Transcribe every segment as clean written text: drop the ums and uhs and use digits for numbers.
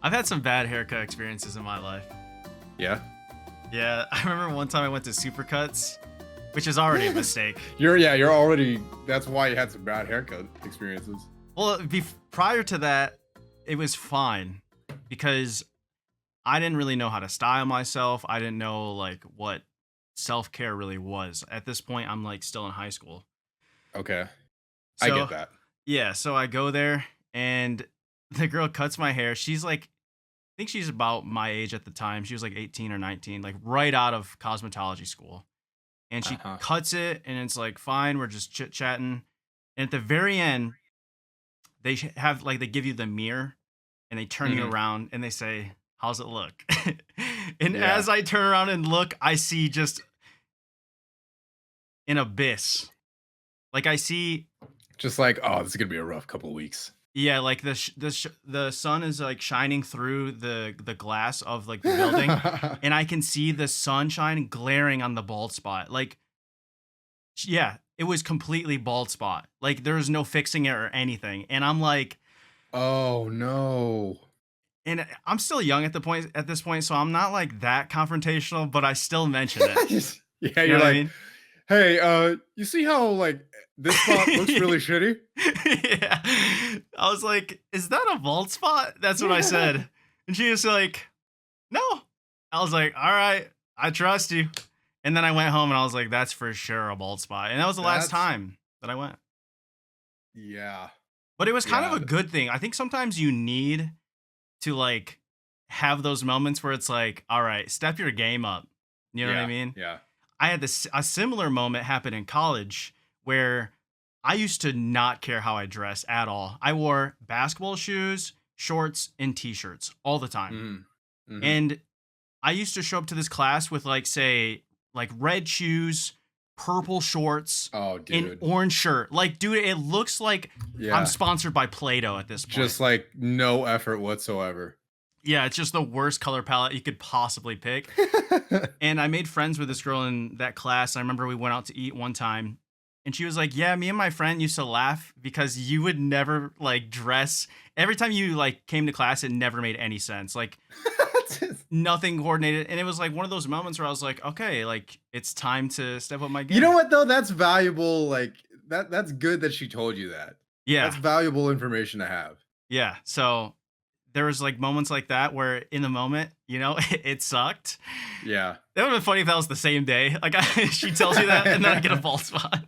I've had some bad haircut experiences in my life. Yeah. Yeah, I remember one time I went to Supercuts, which is already a mistake. You're already. That's why you had some bad haircut experiences. Well, prior to that, it was fine because I didn't really know how to style myself. I didn't know like what self-care really was. At this point, I'm like still in high school. Okay, I So, get that. yeah, so I go there and the girl cuts my hair. She's like, I think she's about my age at the time. She was like 18 or 19, like right out of cosmetology school. And she Uh-huh. cuts it and it's like, fine, we're just chit-chatting. And at the very end, have like they give you the mirror and they turn you Mhm. around and they say, "How's it look?" And Yeah. as I turn around and look, I see just an abyss. Like I see, Just like, oh, this is gonna be a rough couple of weeks. yeah, like the sun is like shining through the glass of like the building, and I can see the sunshine glaring on the bald spot. Like, yeah, it was completely bald spot. Like there's no fixing it or anything. And I'm like, Oh no. and I'm still young at this point, so I'm not like that confrontational, but I still mention it. Yeah, You know you're what I like, mean? hey, you see how like this spot looks really shitty? Yeah. I was like, "Is that a bald spot?" That's what I said. And she was like, "No." I was like, "All right, I trust you." And then I went home and I was like, "That's for sure a bald spot." And that was the last That's time that I went. yeah, But it was kind of yeah, a good thing. I think sometimes you need to like have those moments where it's like, "All right, step your game up." You know what I yeah, mean? yeah. I had a similar moment happen in college where I used to not care how I dressed at all. I wore basketball shoes, shorts, and t-shirts all the time. Mhm. Mhm. And I used to show up to this class with like say like red shoes, purple shorts, Oh, an dude. orange shirt. Like dude, it looks like I'm Yeah. sponsored by Play-Doh at this point. Just like no effort whatsoever. Yeah, it's just the worst color palette you could possibly pick. And I made friends with this girl in that class. I remember we went out to eat one time and she was like, "Yeah, me and my friend used to laugh because you would never like dress. Every time you like came to class, it never made any sense. Like nothing coordinated." And it was like one of those moments where I was like, "Okay, like it's time to step up my You know game." what though? That's valuable. Like that's good that she told you that. Yeah. That's valuable information to have. Yeah. So there was like moments like that where in the moment, you know, it sucked. Yeah. That would have been funny if that was the same day. Like she tells you that and then I get a bald spot.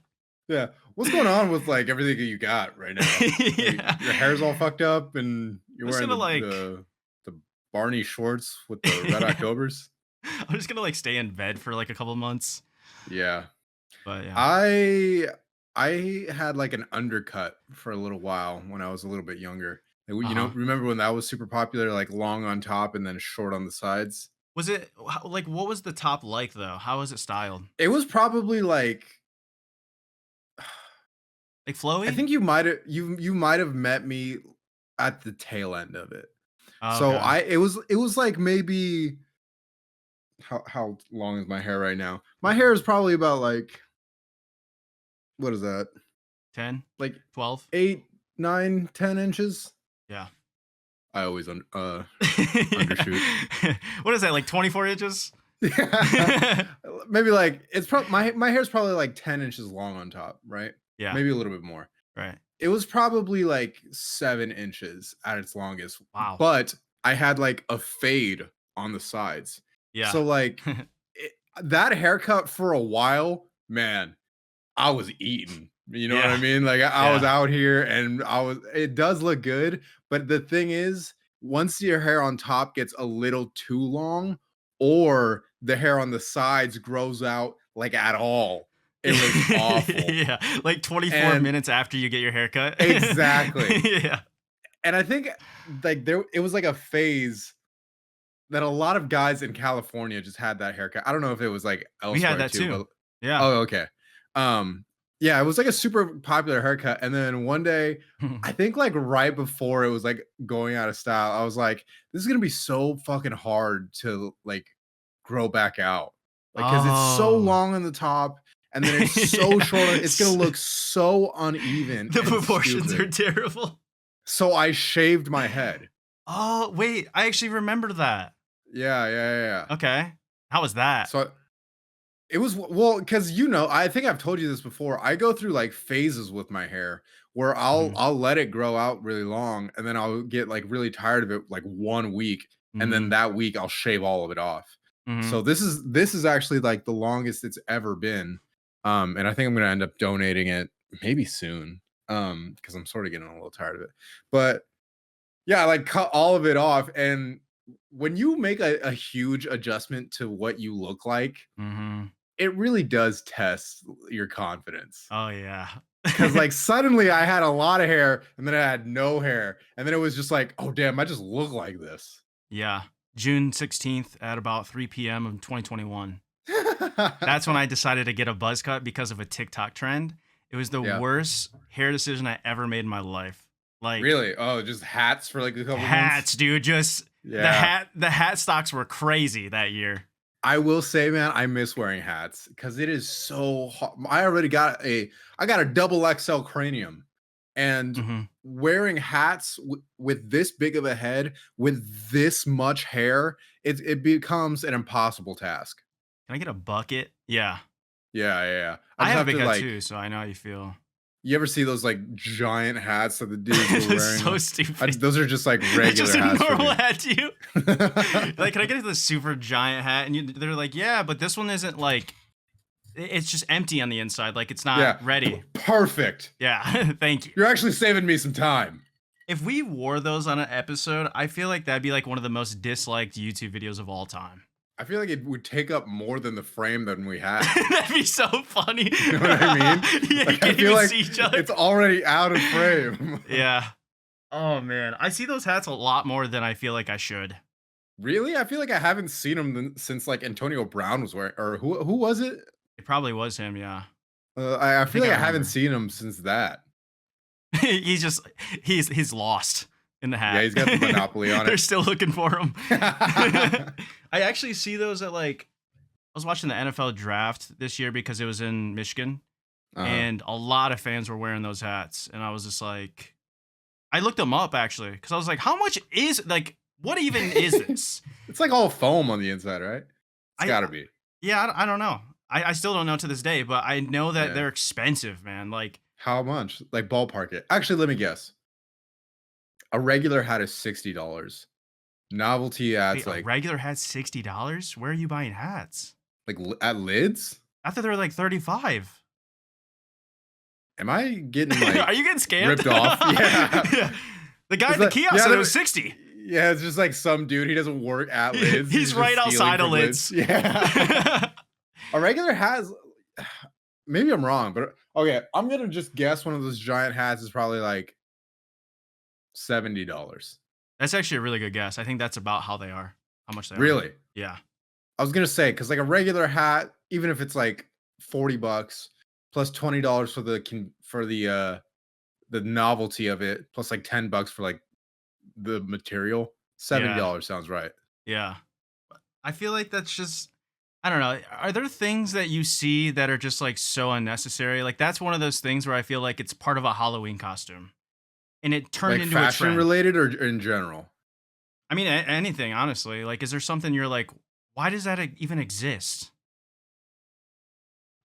Yeah. What's going on with like everything that you got right now? Like, Yeah. your hair's all fucked up and I'm you're just wearing gonna the like the Barney shorts with the red yeah. Octobers. I'm just gonna like stay in bed for like a couple months. Yeah. But yeah. I I had like an undercut for a little while when I was a little bit younger. Like, Uh-huh. remember when that was super popular, like long on top and then short on the sides? Was it like what was the top like though? How was it styled? It was probably like Like I flowy? think you might have met me at the tail end of it. Oh, So okay. it was like maybe how long is my hair right now? My hair is probably about like what is that? 10, Like 12? 8, 9, 10 inches. Yeah. I always Yeah. undershoot. What is that? Like 24 inches? Yeah. Maybe like it's probably my hair's probably like 10 inches long on top, right? Yeah. Maybe a little bit more. Right. It was probably like 7 inches at its longest, Wow. but I had like a fade on the sides. Yeah. So like it, that haircut for a while, man, I was eating. You know what I Yeah. mean? Like I was Yeah. out here and it does look good, but the thing is, once your hair on top gets a little too long or the hair on the sides grows out like at all, it was awful. Yeah. Like 24 And minutes after you get your haircut. exactly. Yeah. And I think like there it was like a phase that a lot of guys in California just had that haircut. I don't know if it was like We had elsewhere that too, too. but Yeah. oh, okay. Yeah, it was like a super popular haircut. And then one day, I think like right before it was like going out of style, I was like, this is gonna be so fucking hard to like grow back out. Like, cause it's so Oh. long on the top and then it's so short. It's gonna Yes. look so uneven The and proportions are stupid. terrible. So I shaved my head. Oh, wait, I actually remember that. Yeah, yeah, yeah, yeah. Okay. How was that? So it was well, because I think I've told you this before. I go through like phases with my hair where Mhm, I'll let it grow out really long and then I'll get like really tired of it like 1 week, and then mhm, that week I'll shave all of it off. mhm, So this is actually like the longest it's ever been. And I think I'm gonna end up donating it maybe soon. Because I'm sort of getting a little tired of it. But yeah, I like cut all of it off. And when you make a huge adjustment to what you look like, mhm. it really does test your confidence. Oh, yeah. Cause like suddenly I had a lot of hair and then I had no hair. And then it was just like, oh damn, I just look like this. Yeah. June 16th at about 3 p.m. of 2021. That's when I decided to get a buzz cut because of a TikTok trend. It was the Yeah. worst hair decision I ever made in my life. Like Really? Oh, just hats for like a couple months? hats, dude. Just Yeah. the hat stocks were crazy that year. I will say, man, I miss wearing hats because it is so hot. I got a double XL cranium, and Mhm. wearing hats with this big of a head, with this much hair, it becomes an impossible task. Can I get a bucket? Yeah. Yeah, yeah, yeah. I I just have a have big to head like. too, so I know how you feel. You ever see those like giant hats that the dudes were It's wearing? so stupid. Those are just like It's just regular a hats for normal me. hat to you. Like, can I get the super giant hat? And they're like, yeah, but this one isn't like, it's just empty on the inside. Like, it's not Yeah, ready. perfect. Yeah, thank you. You're actually saving me some time. If we wore those on an episode, I feel like that'd be like one of the most disliked YouTube videos of all time. I feel like it would take up more than the frame than we have. That'd be so funny. You know what I mean? Yeah, you Like, I can't feel even like see each other. it's already out of frame. Yeah. Oh man, I see those hats a lot more than I feel like I should. Really? I feel like I haven't seen them since like Antonio Brown was wearing, or who was it? It probably was him. Yeah, I I feel think I like I haven't remember. seen him since that. He's just he's lost in the Yeah, hat. he's got the monopoly on They're it. still looking for him. I actually see those at like I was watching the NFL draft this year because it was in Michigan Uh-huh. and a lot of fans were wearing those hats and I was just like I looked them up actually cuz I was like how much is like what even is this? It's like all foam on the inside, right? It's I got to be. yeah, I don't know. I still don't know to this day, but I know that Yeah. they're expensive, man. Like How much? Like ballpark it. Actually, let me guess. A regular hat is $60. Novelty wait, hats a regular hat's $60? Where are you buying hats? at lids. I thought they were like 35. Am I getting Are like you getting scammed? ripped off? Yeah. Yeah. The guy It's at the like, kiosk yeah, said it was 60. yeah, it's just like some dude. He doesn't work at lids. He's He's just right stealing outside of from lids. Yeah. A regular has maybe I'm wrong, but okay, I'm gonna just guess one of those giant hats is probably like $70. That's actually a really good guess. I think that's about how they are. How much they are. Really? Yeah. I was gonna say because like a regular hat, even if it's like $40 plus $20 for the novelty of it, plus like $10 for like the material, Yeah. $70 sounds right. Yeah. I feel like that's just I don't know. Are there things that you see that are just like so unnecessary? Like that's one of those things where I feel like it's part of a Halloween costume and it turned Like into a fashion trend. related or in general? I mean, anything, honestly. Like, is there something you're like, why does that even exist?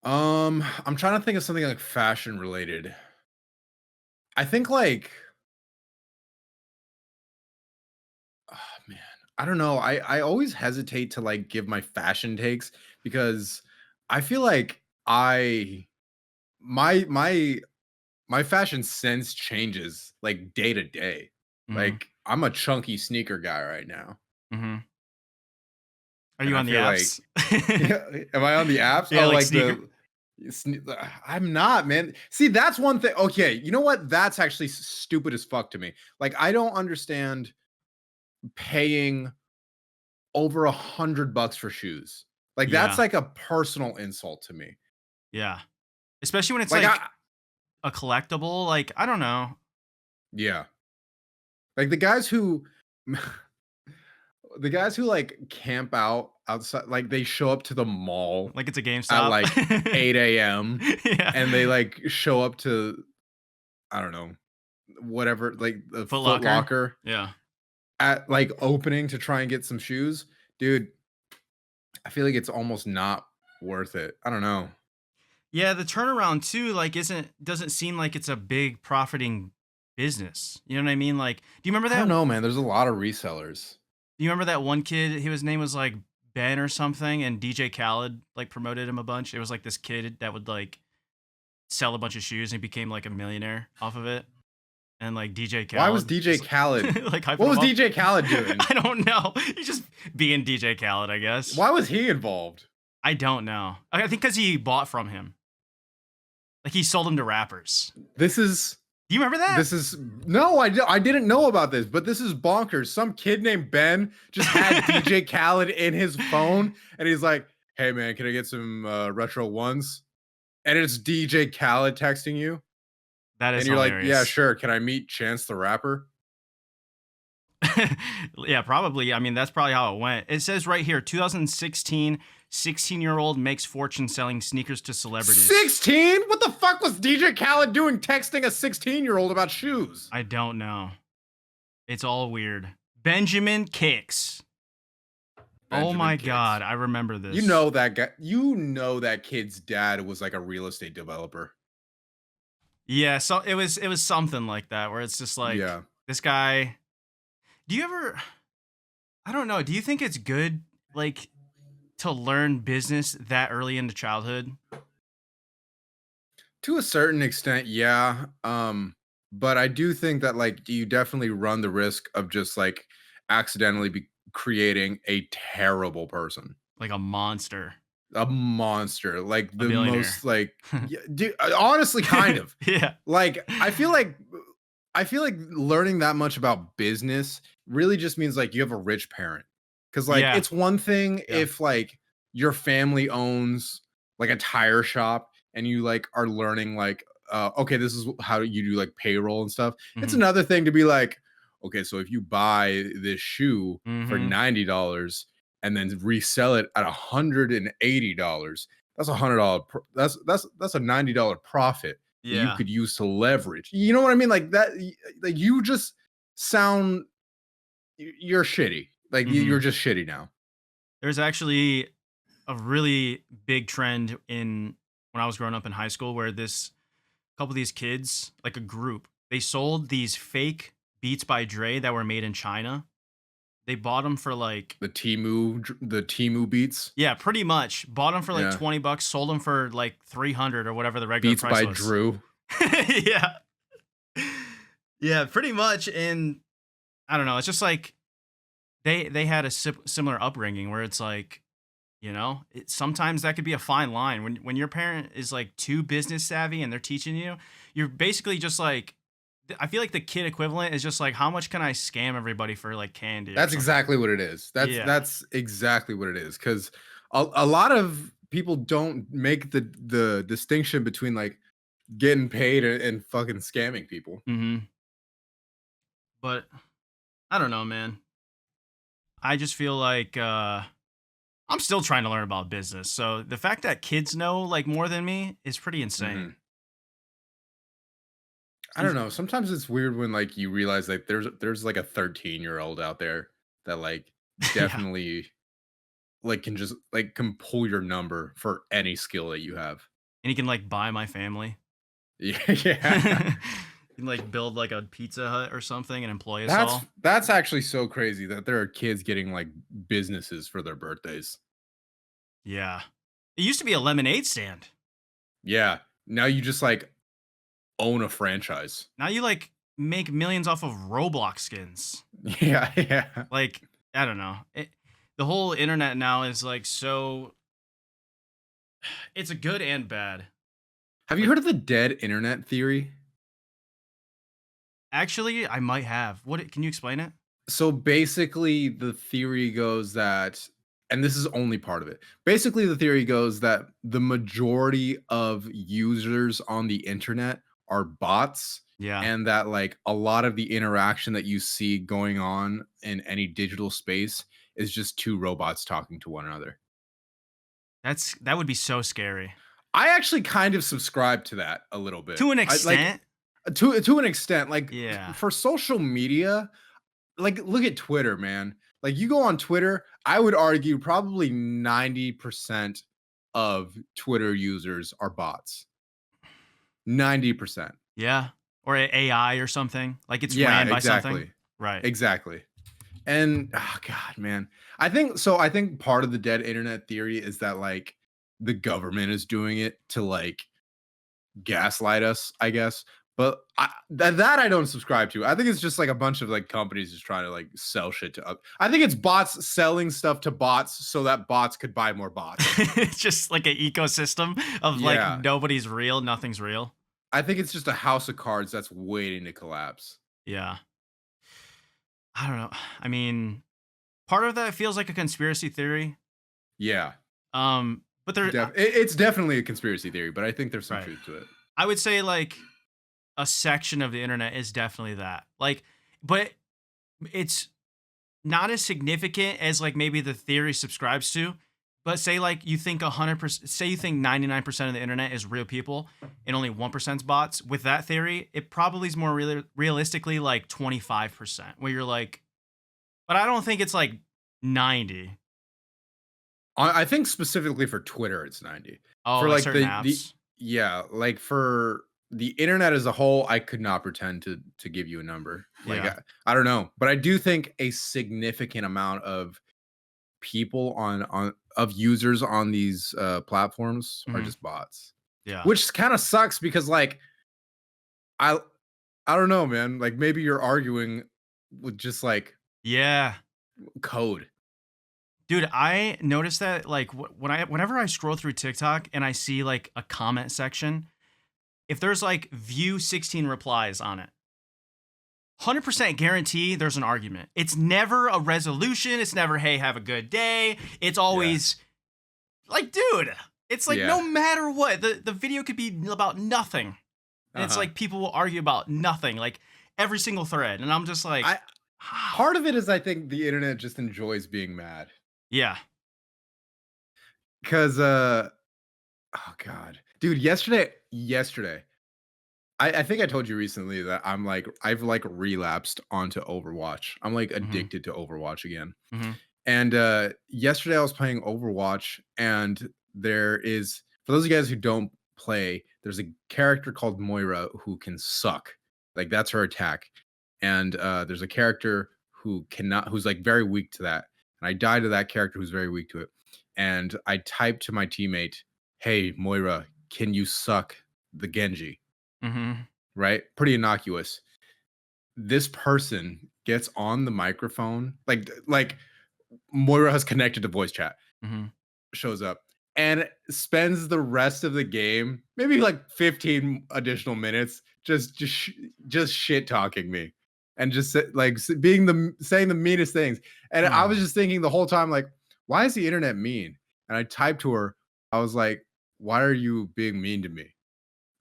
I'm trying to think of something like fashion related. I think like, oh man, I don't know. I always hesitate to like give my fashion takes because I feel like I my my my fashion sense changes like day to day. Hmm. Like I'm a chunky sneaker guy right now, Hmm. Are and you I on the feel like apps? yeah, am I on the apps? Yeah, Oh, like like sneaker. I'm not, man. See, that's one thing. Okay, you know what? That's actually stupid as fuck to me. Like, I don't understand paying over $100 for shoes. Like, that's Yeah, like a personal insult to me. yeah. Especially when it's Like, like a collectible. Like, I don't know. yeah, like the guys who like camp out outside, like they show up to the mall Like it's a at GameStop. like 8 a.m. Yeah. and they like show up to I don't know whatever like the Foot Foot Locker. Locker Yeah. at like opening to try and get some shoes, dude, I feel like it's almost not worth it. I don't know. Yeah, the turnaround too, like, doesn't seem like it's a big profiting business. You know what I mean? Like, I don't know, man. There's a lot of resellers. do you remember that one kid? His name was like Ben or something, and DJ Khaled like promoted him a bunch. It was like this kid that would like sell a bunch of shoes and he became like a millionaire off of it. And like DJ Why was Khaled DJ was Khaled? like hyping What him was up. DJ Khaled doing? I don't know. He's just being DJ Khaled, I guess. Why was he involved? I don't know. I think because he bought from him. Like he sold him to rappers. This is Do you remember that? this is no, I didn't know about this, but this is bonkers. Some kid named Ben just had DJ Khaled in his phone, and he's like, "Hey man, can I get some retro ones?" And it's DJ Khaled texting you, That is and you're like, "Yeah, hilarious. sure. Can I meet Chance the Rapper?" Yeah, probably. I mean, that's probably how it went. It says right here 2016, 16-year-old makes fortune selling sneakers to celebrities. 16? What the fuck was DJ Khaled doing texting a 16-year-old about shoes? I don't know. It's all weird. Benjamin Kicks. Oh Benjamin my Kicks. God. I remember this. You know that guy. You know that kid's dad was like a real estate developer. Yeah, so it was something like that where it's just like Yeah. this guy. Do you ever I don't know, do you think it's good like to learn business that early into childhood? To a certain extent, yeah. But I do think that like you definitely run the risk of just like accidentally creating a terrible person. Like a monster, A monster. Like a the billionaire. most like yeah, dude, honestly kind of. Yeah. Like I feel like learning that much about business really just means like you have a rich parent. Cuz like Yeah. it's one thing Yeah. if like your family owns like a tire shop and you like are learning like okay, this is how you do like payroll and stuff. It's Mhm. another thing to be like, okay, so if you buy this shoe for Mhm. $90 and then resell it at $180, that's that's a $90 profit that you Yeah. could use to leverage. You know what I mean? Like that, like you just sound, you're shitty. Like you're Mhm. just shitty now. There's actually a really big trend in when I was growing up in high school where this couple of these kids, like a group, they sold these fake Beats by Dre that were made in China. They bought them for like The Timu beats, yeah, pretty much. Bought them for like yeah, 20 bucks, sold them for like 300 or whatever the regular beats price by was. Drew. Yeah. Yeah, pretty much. And I don't know, it's just like they had a similar upbringing where it's like, sometimes that could be a fine line when your parent is like too business savvy and they're teaching you. You're basically just like, I feel like the kid equivalent is just like, how much can I scam everybody for like candy or That's something? exactly what it is. That's Yeah. that's exactly what it is. Because a lot of people don't make the distinction between like getting paid and fucking scamming people. Hmm. But I don't know, man. I just feel like I'm still trying to learn about business. So the fact that kids know like more than me is pretty insane. Mhm. I don't know. Sometimes it's weird when like you realize like there's like a 13-year-old out there that like Yeah. definitely like can just like can pull your number for any skill that you have. And he can like buy my family. Yeah, yeah. He can like build like a Pizza Hut or something and employ us That's all. that's actually so crazy that there are kids getting like businesses for their birthdays. Yeah. It used to be a lemonade stand. Yeah. Now you just like own a franchise. Now you like make millions off of Roblox skins. Yeah, yeah. Like, I don't know. The whole internet now is like so it's a good and bad. Have you Like heard of the dead internet theory? actually I might have. Can you explain it? So basically, the theory goes that, and this is only part of it. Basically, the theory goes that the majority of users on the internet are bots, Yeah. and that like a lot of the interaction that you see going on in any digital space is just two robots talking to one another. That would be so scary. I actually kind of subscribe to that a little bit. To an I like extent. to an extent, like Yeah. for social media, like look at Twitter, man. Like you go on Twitter, I would argue probably 90% of Twitter users are bots. 90%. Yeah. Or AI or something. Like it's Yeah, ran by something. exactly. Right. Exactly. And oh god, man. I think part of the dead internet theory is that like the government is doing it to like gaslight us, I guess. But that I don't subscribe to. I think it's just like a bunch of like companies just trying to like sell shit to up. I think it's bots selling stuff to bots so that bots could buy more bots. It's just like an ecosystem of like Yeah. nobody's real, nothing's real. I think it's just a house of cards that's waiting to collapse. Yeah. I don't know. I mean, part of that feels like a conspiracy theory. Yeah. But there It's definitely a conspiracy theory, but I think there's some right. truth to it. I would say like a section of the internet is definitely that. Like, but it's not as significant as like maybe the theory subscribes to. But say like you think 100%, say you think 99% of the internet is real people and only 1% is bots. With that theory, it probably is more realistically like 25%, where you're like, but I don't think it's like 90. I think specifically for Twitter, it's 90. Oh, For like like certain the apps. yeah, like for the internet as a whole, I could not pretend to give you a number. Like Yeah. I don't know, but I do think a significant amount of people on of users on these platforms are Hmm. just bots, Yeah. which kind of sucks because like I I don't know, man. Like maybe you're arguing with just like Yeah. code. Dude, I noticed that like whenever I scroll through TikTok and I see like a comment section, if there's like view 16 replies on it, 100% guarantee there's an argument. It's never a resolution. It's never, hey, have a good day. It's Yeah, always like, dude, it's like yeah. no matter what, the video could be about nothing. And Uh it's huh. like people will argue about nothing, like every single thread. And I'm just like, I how? Part of it is I think the internet just enjoys being mad. Yeah. 'Cause, oh god. Dude, yesterday, I think I told you recently that I've, like, relapsed onto Overwatch. I'm, like, Hmm. addicted to Overwatch again. Hmm. And, yesterday I was playing Overwatch, and there is for those of you guys who don't play, there's a character called Moira who can suck. Like, that's her attack. And, there's a character who's, like, very weak to that. And I died to that character who's very weak to it. And I typed to my teammate, "Hey, Moira, can you suck the Genji?" Hmm. Right? Pretty innocuous. This person gets on the microphone, like Moira has connected to voice chat, Hmm. shows up, and spends the rest of the game, maybe like 15 additional minutes, just shit talking me, and just being saying the meanest things. And I was Oh. just thinking the whole time, like, why is the internet mean? And I typed to her, I was like, why are you being mean to me?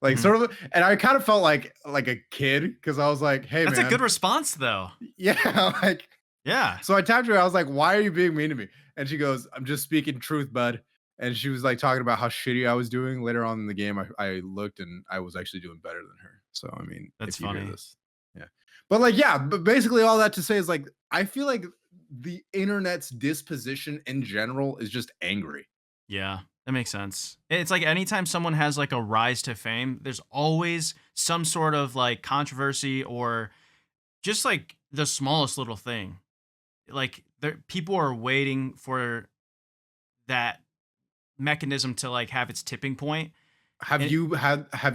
Like Mhm. sort of, and I kind of felt like a kid because I was like, hey That's a good man, response, though. yeah, like Yeah, so I tapped her. I was like, "Why are you being mean to me?" And she goes, "I'm just speaking truth, bud." And she was like talking about how shitty I was doing. Later on in the game, I looked and I was actually doing better than her. So I mean, that's if you hear funny. this, yeah. But like, yeah. But basically, all that to say is like, I feel like the internet's disposition in general is just angry. Yeah, that makes sense. It's like anytime someone has like a rise to fame, there's always some sort of like controversy or just like the smallest little thing. Like people are waiting for that mechanism to like have its tipping point. And Have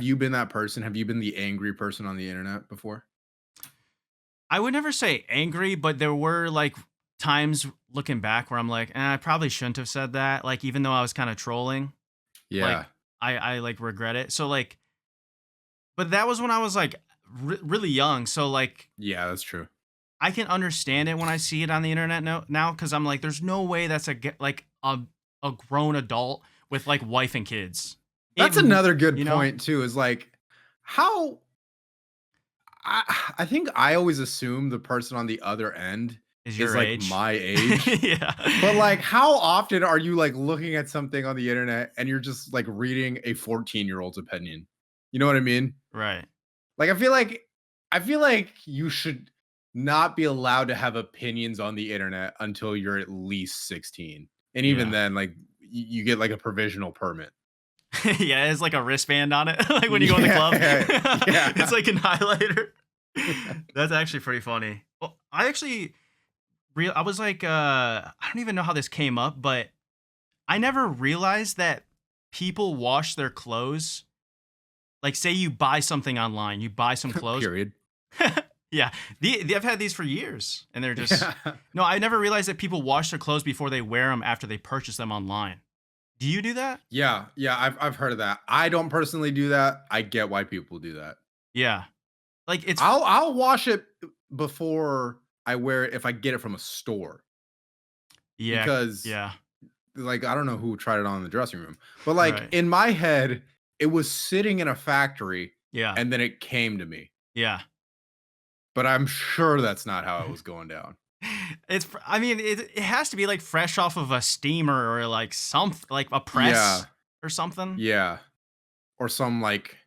you been that person? Have you been the angry person on the internet before? I would never say angry, but there were like times looking back where I'm like, I probably shouldn't have said that. Like even though I was kind of trolling, Yeah. like I like regret it. So like, but that was when I was like really young. So like Yeah, that's true. I can understand it when I see it on the internet now because I'm like, there's no way that's like a grown adult with like wife and kids. That's another good You know, point too. Is like how I think I always assume the person on the other end is is your like age. my age. But Yeah. like how often are you like looking at something on the internet and you're just like reading a 14-year-old's opinion? You know what I mean? Right. Like I feel like you should not be allowed to have opinions on the internet until you're at least 16. And even Yeah. then, like you get like a provisional permit. Yeah, it's like a wristband on it, like when you go in the club. Yeah. It's like an highlighter. That's actually pretty funny. Well, I was like, I don't even know how this came up, but I never realized that people wash their clothes. Like, say you buy something online, you buy some clothes. Period. Yeah, I've had these for years, and they're just Yeah. no. I never realized that people wash their clothes before they wear them after they purchase them online. Do you do that? Yeah, I've heard of that. I don't personally do that. I get why people do that. Yeah, like it's I'll wash it before I wear it if I get it from a store yeah, because yeah, like I don't know who tried it on in the dressing room, but like right, in my head, it was sitting in a factory yeah, and then it came to me. yeah. But I'm sure that's not how it was going down. I mean, it has to be like fresh off of a steamer or like like a Yeah, press or something. yeah. Or some like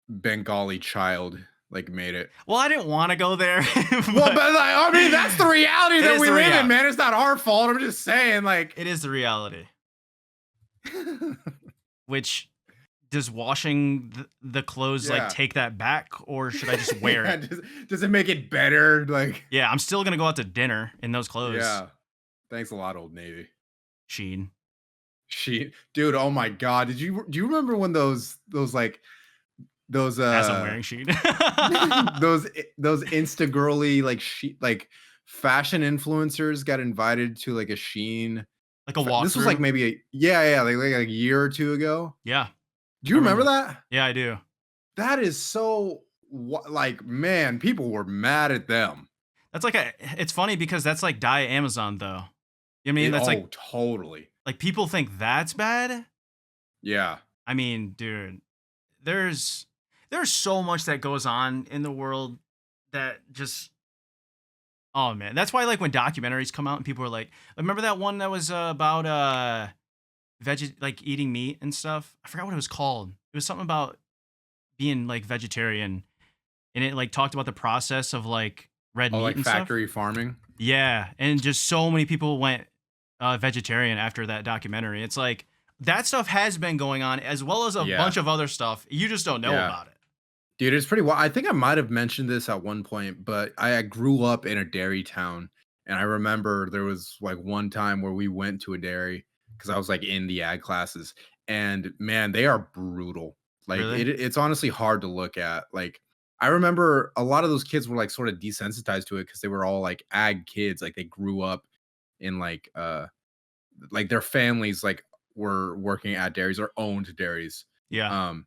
Bengali child like made it. Well, I didn't want to go there, Well, but but like, I mean, that's the reality it that is we the live in, reality. man. It's not our fault. I'm just saying, like, It is the reality. Which does washing the clothes like yeah. take that back, or should I just wear Yeah, it? does it make it better? Like, Yeah, I'm still gonna go out to dinner in those clothes. yeah. Thanks a lot, Old Navy. Sheen. Dude, oh my god. Do you remember when those like those As I'm wearing Sheen. those Insta girly like like fashion influencers got invited to like a Sheen. Like a This was like walkthrough. maybe yeah, like a year or two ago. Yeah, Do I you remember remember. that? Yeah, I do. That is so like man, people were mad at them. That's like it's funny because that's like Diet Amazon though. You know what I mean? That's like Totally. people think that's bad. Yeah. I mean, dude, there's there's so much that goes on in the world that just oh man. That's why like when documentaries come out and people are like, remember that one that was about like eating meat and stuff? I forgot what it was called. It was something about being like vegetarian and it like talked about the process of like red Oh, meat like and stuff. factory farming. Yeah, and just so many people went vegetarian after that documentary. It's like that stuff has been going on as well as a Yeah. bunch of other stuff. You just don't know Yeah. about it. Dude, it's pretty well. I think I might have mentioned this at one point, but I grew up in a dairy town, and I remember there was like one time where we went to a dairy because I was like in the ag classes, and man, they are brutal. Like Really? it's honestly hard to look at. Like I remember a lot of those kids were like sort of desensitized to it because they were all like ag kids. Like they grew up in like their families like were working at dairies or owned dairies. Yeah. Um,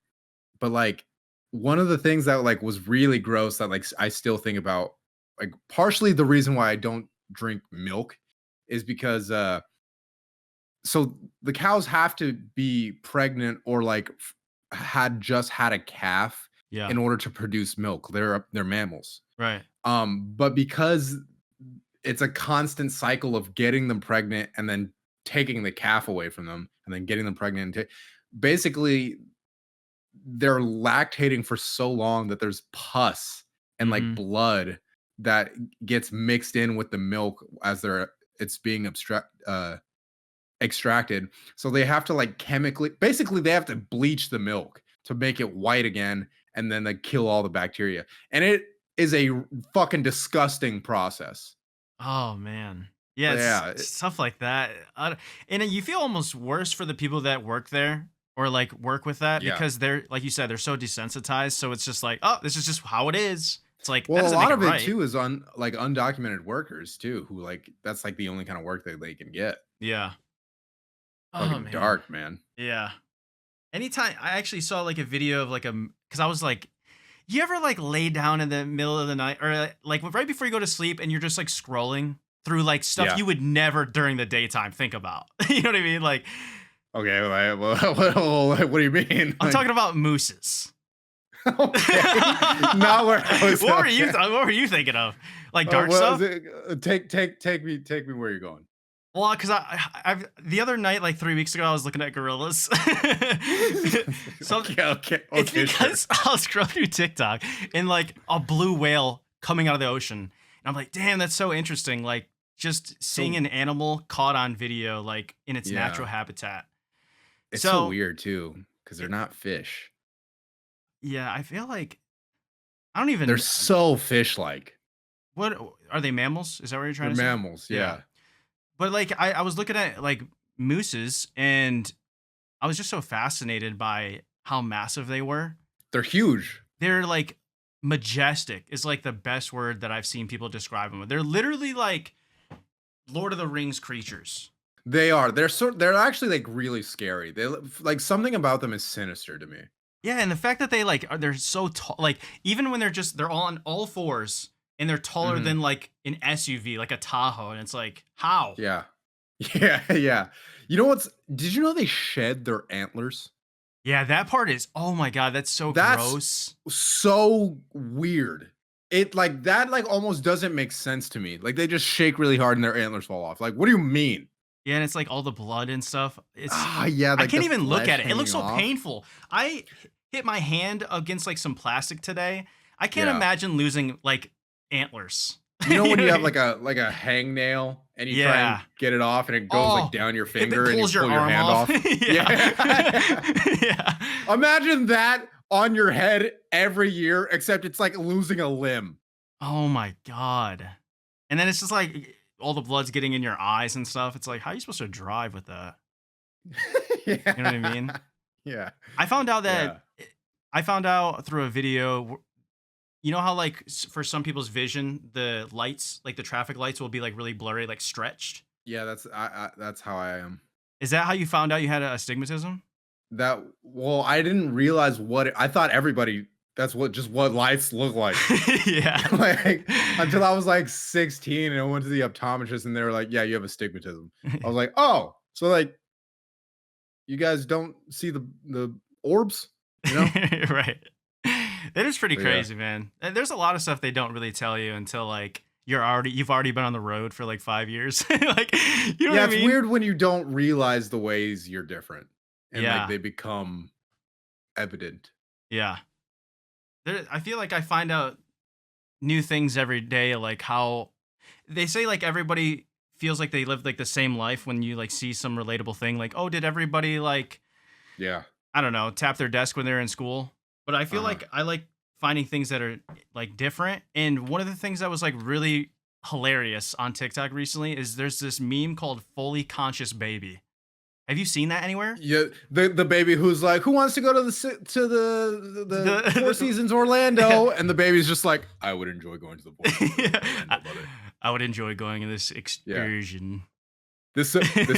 but like one of the things that like was really gross that like I still think about, like partially the reason why I don't drink milk is because so the cows have to be pregnant or like had just had a calf Yeah. in order to produce milk. They're mammals. Right. But because it's a constant cycle of getting them pregnant and then taking the calf away from them and then getting them pregnant and basically they're lactating for so long that there's pus and like Mhm. blood that gets mixed in with the milk as it's being extracted. So they have to like chemically, basically, they have to bleach the milk to make it white again, and then they kill all the bacteria. And it is a fucking disgusting process. Oh man. Yeah, But it's yeah, stuff like that. And you feel almost worse for the people that work there or like work with that yeah. because they're like you said they're so desensitized. So it's just like, oh, this is just how it is. It's like that Well, a doesn't make lot it of it right. too is on like undocumented workers too, who like that's like the only kind of work that they can get. Yeah. Oh Fucking man. dark, man. Yeah. Anytime I actually saw like a video of like because I was like, you ever like lay down in the middle of the night or like right before you go to sleep and you're just like scrolling through like stuff Yeah. you would never during the daytime think about? You know what I mean? Like Okay, what do you mean? I'm Like, talking about mooses. okay, not where I was. What were you? Okay. What were you thinking of? Like dark stuff? Take me where you're going. Well, because I the other night, like 3 weeks ago, I was looking at gorillas. So Okay, it's sure. because I'll scroll through TikTok and like a blue whale coming out of the ocean, I'm like, damn, that's so interesting. Like just seeing So an animal caught on video, like in its yeah, natural habitat. it's so So weird too because they're it, not fish. yeah, I feel like I don't They're even so fish-like. what are they mammals? Is that what you're They're trying to say? mammals, Yeah. yeah. But like I was looking at like mooses and I was just so fascinated by how massive they were. They're huge. They're like majestic is like the best word that I've seen people describe them with. They're literally like Lord of the Rings creatures. They are. They're actually, like, really scary. Like, something about them is sinister to me. Yeah, and the fact that they like they're so tall, like even when they're all on all fours and they're taller Mhm. than like an SUV, like a Tahoe, and it's like how? Yeah. Yeah, yeah. You know what's Did you know they shed their antlers? Yeah, that part is oh my god, that's so That's gross. so weird. That, like, almost doesn't make sense to me. Like, they just shake really hard and their antlers fall off. Like, what do you mean? Yeah, and it's like all the blood and stuff. It's Ah, yeah, I like can't the even look flesh at it. It looks hanging so off. painful. I hit my hand against like some plastic today. I can't Yeah. imagine losing like antlers. You know You when know you what I have mean? like a hangnail and you try and Yeah. get it off and it goes like Oh, down your it finger and you pulls your pull your arm hand off. off? Yeah. Yeah. Yeah. Imagine that on your head every year, except it's like losing a limb. Oh my god. And then it's just like all the blood's getting in your eyes and stuff. It's like, how are you supposed to drive with that? You know what I Yeah. mean? Yeah. I found out that Yeah. I found out through a video. You know how like for some people's vision, the lights, like the traffic lights, will be like really blurry, like stretched. Yeah, that's how I am. Is that how you found out you had a astigmatism? Well, I didn't realize I thought everybody that's what lights look like. Yeah. Like until I was like 16 and I went to the optometrist and they were like, "Yeah, you have astigmatism." I was like, "Oh, so like you guys don't see the orbs, you know?" Right. It is pretty But yeah. crazy, man. And there's a lot of stuff they don't really tell you until like you've already been on the road for like 5 years. Like, you know what Yeah, I it's mean? weird when you don't realize the ways you're different and like Yeah. they become evident. Yeah. I feel like I find out new things every day, like how they say like everybody feels like they live like the same life when you like see some relatable thing like, oh, did everybody like Yeah. I don't know, tap their desk when they're in school? But I feel Uh-huh. like I like finding things that are like different. And one of the things that was like really hilarious on TikTok recently is there's this meme called Fully Conscious Baby. Have you seen that anywhere? Yeah, the baby who's like, "Who wants to go to the Four Seasons Orlando?" And the baby's just like, "I would enjoy going to the Four Seasons I, Orlando, buddy." I would enjoy going in this Yeah. excursion. This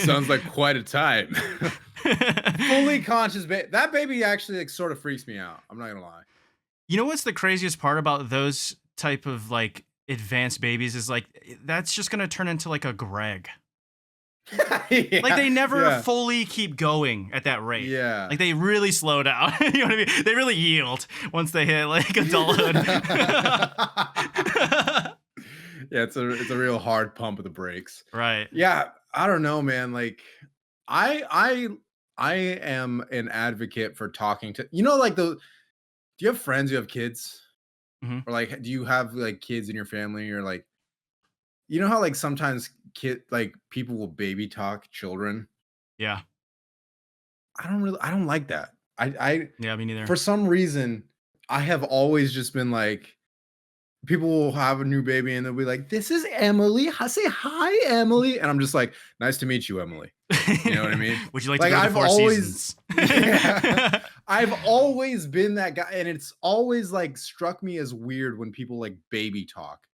sounds like quite a time. Fully conscious that baby actually like sort of freaks me out. I'm not gonna lie. You know what's the craziest part about those type of like advanced babies is like that's just gonna turn into like a Greg. Like Yeah, they never yeah, fully keep going at that rate. yeah. Like they really slow down. You know what I mean? They really yield once they hit like adulthood. Yeah, it's a real hard pump of the brakes. Right. Yeah, I don't know, man. Like, I I I am an advocate for talking to like the. Do you have friends who have kids, Mhm. or like, do you have like kids in your family, or like, how like sometimes people will baby talk children. Yeah. I don't like that. I Yeah, me neither. For some reason I have always just been like people will have a new baby and they'll be like, "This is Emily. Say hi, Emily." And I'm just like, "Nice to meet you, Emily." You know what I mean? Would you like to Like go to the I've Four always Seasons? yeah. I've always been that guy and it's always like struck me as weird when people like baby talk.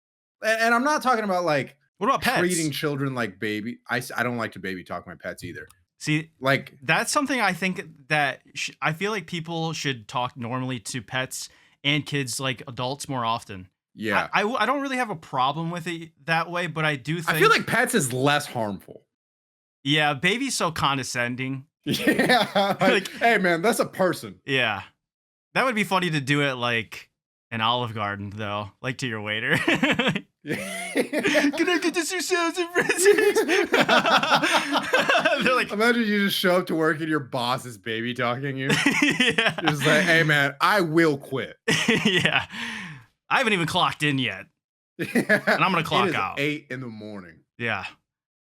And I'm not talking about like What about treating pets? children like baby. I don't like to baby talk my pets either. See, Like, that's something I think that I feel like people should talk normally to pets and kids like adults more often. yeah. I don't really have a problem with it that way, but I do I feel think, like pets is less harmful. yeah, baby's so condescending. Yeah. Like, Like, hey man, that's a person. yeah, that would be funny to do at like an Olive Garden though, like to your waiter. Can I get this 2,000 presents? They're like, Imagine you just show up to work and your boss is baby talking you. yeah, You're just like, hey man, I will quit. yeah. I haven't even clocked in yet. Yeah, and I'm gonna it clock is out. 8 in the morning. Yeah.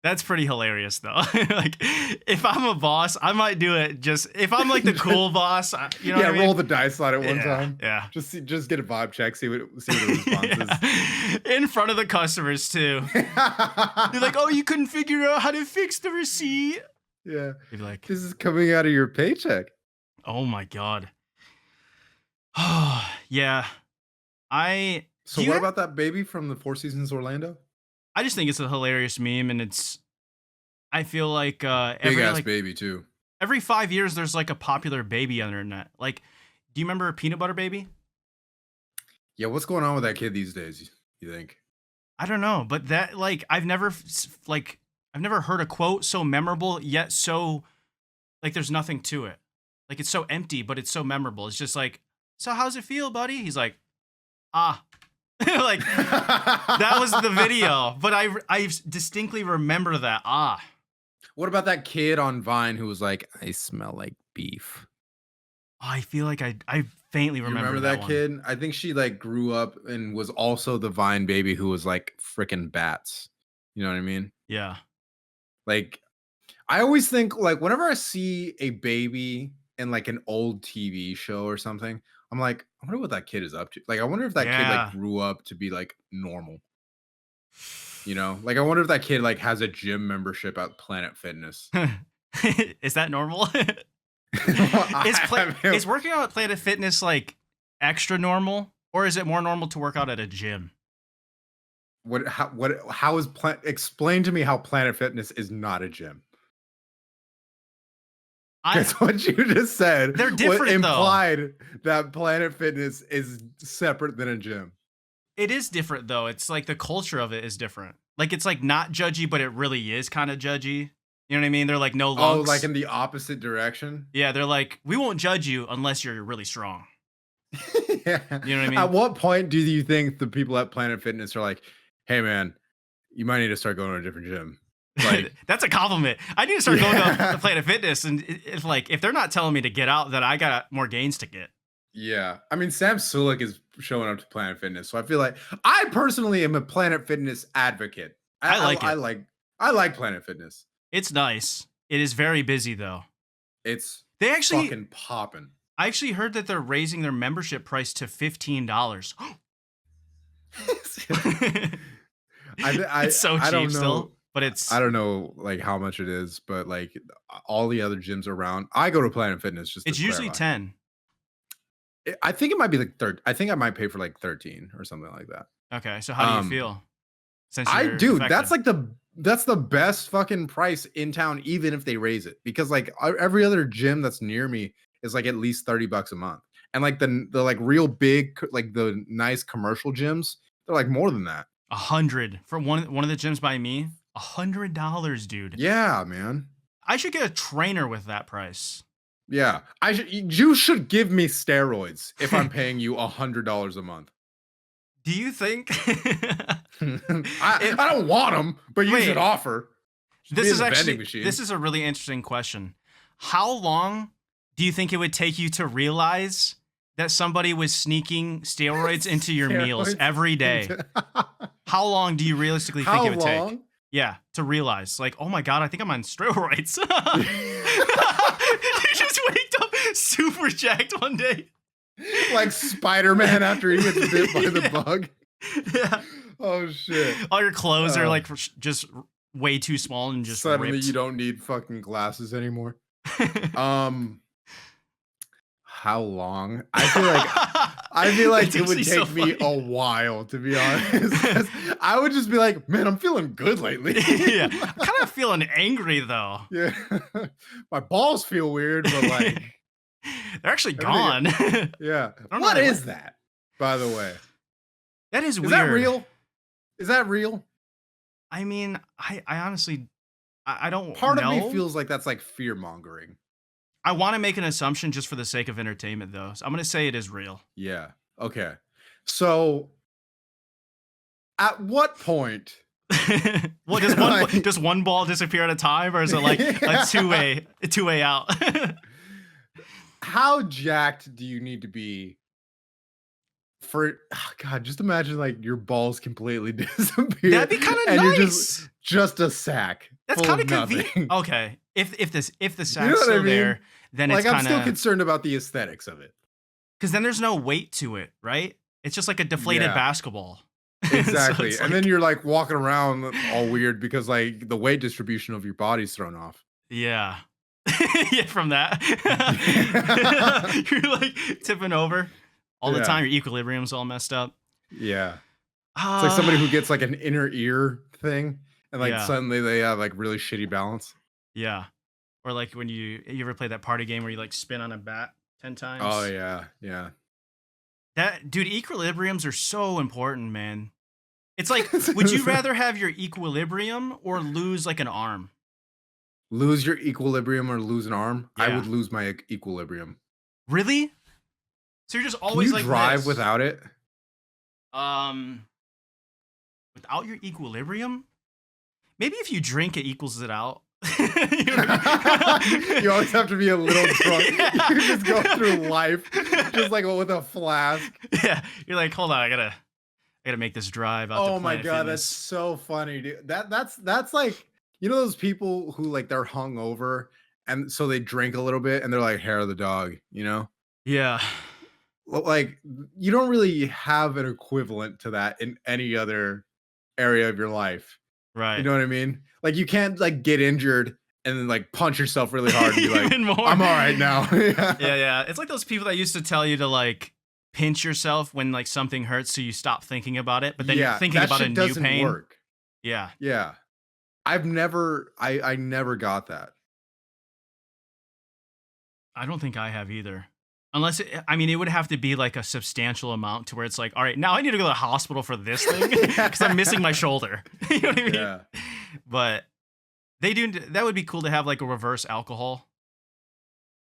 That's pretty hilarious though. Like if I'm a boss, I might do it just if I'm like the cool boss, you know Yeah, what I roll mean? the dice on it one Yeah, time. yeah. Just get a vibe check, see what the response is. Yeah. In front of the customers too. They're like, "Oh, you couldn't figure out how to fix the receipt." Yeah. You're like, This is coming out of your paycheck. "Oh my god." Yeah. I So do you what have, about that baby from the Four Seasons Orlando? I just think it's a hilarious meme and it's I feel like Big every ass like baby too. every 5 years there's like a popular baby on the internet. Like do you remember Peanut Butter Baby? Yeah, what's going on with that kid these days, you think? I don't know, but that like I've never heard a quote so memorable yet so like there's nothing to it. Like it's so empty, but it's so memorable. It's just like, so how's it feel, buddy? He's like, ah, like that was the video, but I distinctly remember that ah. What about that kid on Vine who was like, "I smell like beef"? I feel like I faintly You remember remember that that one. kid? I think she like grew up and was also the Vine baby who was like freaking bats. You know what I mean? Yeah. Like I always think like whenever I see a baby in like an old TV show or something, I'm like, I wonder what that kid is up to. Like I wonder if that kid like Yeah. grew up to be like normal. You know? Like I wonder if that kid like has a gym membership at Planet Fitness. Is that normal? I mean, Is working out at Planet Fitness like extra normal, or is it more normal to work out at a gym? how is explain to me how Planet Fitness is not a gym? I Because what you just said They're what different though. implied that Planet Fitness is separate than a gym. It is different though. It's like the culture of it is different. Like it's like not judgy, but it really is kind of judgy. You know what I mean? They're like no Oh, like lunks. in the opposite direction? Yeah, they're like we won't judge you unless you're really strong. Yeah. You know what I At mean? what point do you think the people at Planet Fitness are like, "Hey, man, you might need to start going to a different gym"? Like, That's a compliment. I need to start going to yeah. Planet Fitness, and if they're not telling me to get out, then I got more gains to get. Yeah. I mean, Sam Sulek is showing up to Planet Fitness, so I feel like I personally am a Planet Fitness advocate. I like it. I like Planet Fitness. It's nice. It is very busy though. It's They actually, fucking popping. I actually heard that they're raising their membership price to $15. It's so I cheap don't still, know. but it's I don't know like how much it is, but like all the other gyms around, I go to Planet Fitness just to it's usually clarify. 10. I think it might be like third. I think I might pay for like 13 or something like that. Okay, so how do you Um, feel since I you're dude, affected? that's the best fucking price in town, even if they raise it, because like every other gym that's near me is like at least $30 a month, and like the like real big like the nice commercial gyms, they're like more than that. 100 for one of the gyms by me. $100, dude. Yeah, man. I should get a trainer with that price. Yeah, you should give me steroids if I'm paying you $100 a month. Do you think? I don't want them, but you should Wait, offer. Should be this in is the vending actually machine. this is a really interesting question. How long do you think it would take you to realize that somebody was sneaking steroids into your meals Steroids every day? into- How long do you realistically think How it would take? long? Yeah, to realize, like, oh my god, I think I'm on steroids. You just waked up super jacked one day. Like Spider-Man after he gets bit by the Yeah. bug. Yeah. Oh shit. All your clothes are Uh, like just way too small and just Suddenly ripped. you don't need fucking glasses anymore. Um how long? I feel like That's it would actually so take me funny. a while, to be honest. 'Cause I would just be like, man, I'm feeling good lately. Yeah, I'm kind of feeling angry though. Yeah. My balls feel weird, but like, They're actually everything- gone. yeah. don't What know is what- that, by the way? That is Is weird. that real? Is that real? I mean, I honestly, I don't Part know. of me feels like that's like fear mongering. I want to make an assumption just for the sake of entertainment, though. So I'm going to say it is real. Yeah. Okay. So at what point? Well, does one ball disappear at a time, or is it like a two-way out? How jacked do you need to be for God, just imagine like your balls completely disappear That'd be kind of and you're nice. just a sack That's full kind of of convenient. nothing. Okay, if the You know sack's what I still mean? there, then it's Like I'm kind still of concerned about the aesthetics of it. because then there's no weight to it, right? It's just like a deflated Yeah, basketball. So exactly. it's And then like, you're like walking around all weird because like the weight distribution of your body's thrown off. yeah, yeah. From that, you're like tipping over all the Yeah. time. Your equilibrium's all messed up. Yeah. It's like Uh somebody who gets like an inner ear thing and like yeah, suddenly they have like really shitty balance. yeah. Or like when you ever play that party game where you like spin on a bat 10 Oh times. yeah, yeah. That dude, equilibriums are so important, man. It's like, would you rather have your equilibrium or lose like an arm? Lose your equilibrium or lose an arm? I would Yeah. lose my equilibrium. Really? So you're just Can always you like drive this. without it? Um, without your equilibrium? Maybe if you drink, it equals it out. You know what I You always have to be a little drunk. mean? You just go through life just like with a flask. Yeah. You're like, hold on, I gotta make this drive out to Oh my Planet god, that's Fitness. so funny, dude. That's like you know those people who like they're hungover and so they drink a little bit and they're like hair of the dog, you know? Yeah. Like you don't really have an equivalent to that in any other area of your life. You Right. know what I mean? Like you can't like get injured and then like punch yourself really hard and be like, Even more. I'm all right now. Yeah, yeah. It's like those people that used to tell you to like pinch yourself when like something hurts so you stop thinking about it, but then you're Yeah, thinking that about a shit new doesn't pain. work. Yeah. Yeah. I never got that. I don't think I have either. Unless I mean, it would have to be like a substantial amount to where it's like, all right, now I need to go to the hospital for this thing because I'm missing my shoulder. You know what I mean? Yeah. But they do. That would be cool to have like a reverse alcohol.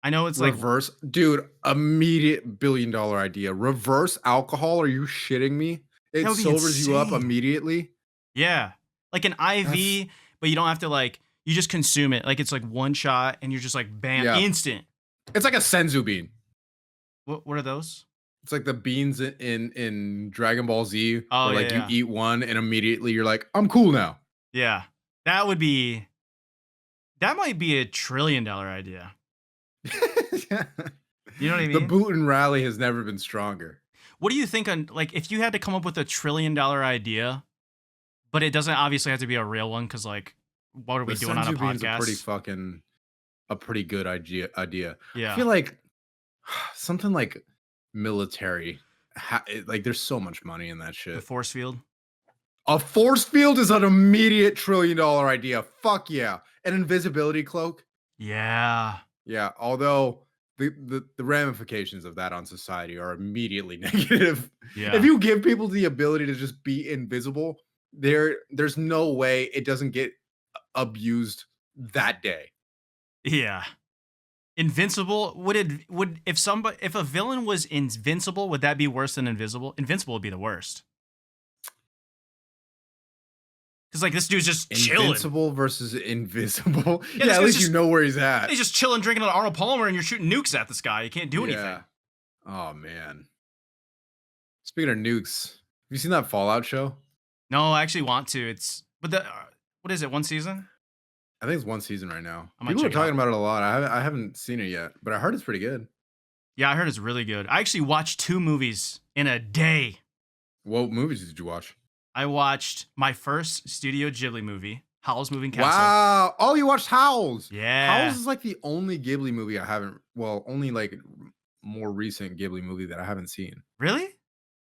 I know it's like Reverse, dude, immediate $1 billion idea. Reverse alcohol? Are you shitting me? that It would be sobers you up insane. immediately. Yeah, like an That's IV, but you don't have to like. You just consume it. Like it's like one shot, and you're just like bam, yeah. instant. It's like a senzu bean. What are those? It's like the beans in Dragon Ball Z Oh where yeah, like you yeah, eat one and immediately you're like, I'm cool now. yeah. That would be. That might be $1 trillion idea. You know what I The mean? boot and rally has never been stronger. What do you think on like if you had to come up with $1 trillion idea, but it doesn't obviously have to be a real one because like what are The we doing on a senzu bean's podcast? a pretty good idea. I Yeah, feel like something like military like there's so much money in that the shit. force field. A force field is an immediate $1 trillion idea. Fuck yeah. An invisibility cloak. Yeah, Yeah, although the ramifications of that on society are immediately negative. If yeah, you give people the ability to just be invisible, there's no way it doesn't get abused that day. yeah. Invincible would if a villain was invincible, would that be worse than invisible? Invincible would be the worst because like this dude's just chilling. Invincible versus invisible. Yeah, Yeah, this at guy's least you just know where he's at. he's just chilling, drinking an Arnold Palmer, and you're shooting nukes at this guy. You can't do Yeah. anything. Oh man. Speaking of nukes, have you seen that Fallout show? No, I actually want to. It's but the what is it? One season? I think it's one season right now. I might People are check it out. talking about it a lot. I haven't seen it yet, but I heard it's pretty good. Yeah, I heard it's really good. I actually watched 2 movies in a day. What movies did you watch? I watched my first Studio Ghibli movie, Howl's Moving Castle. Wow. Oh, you watched Howls. Yeah. Howls is like the only Ghibli movie I haven't, well, only like more recent Ghibli movie that I haven't seen. Really?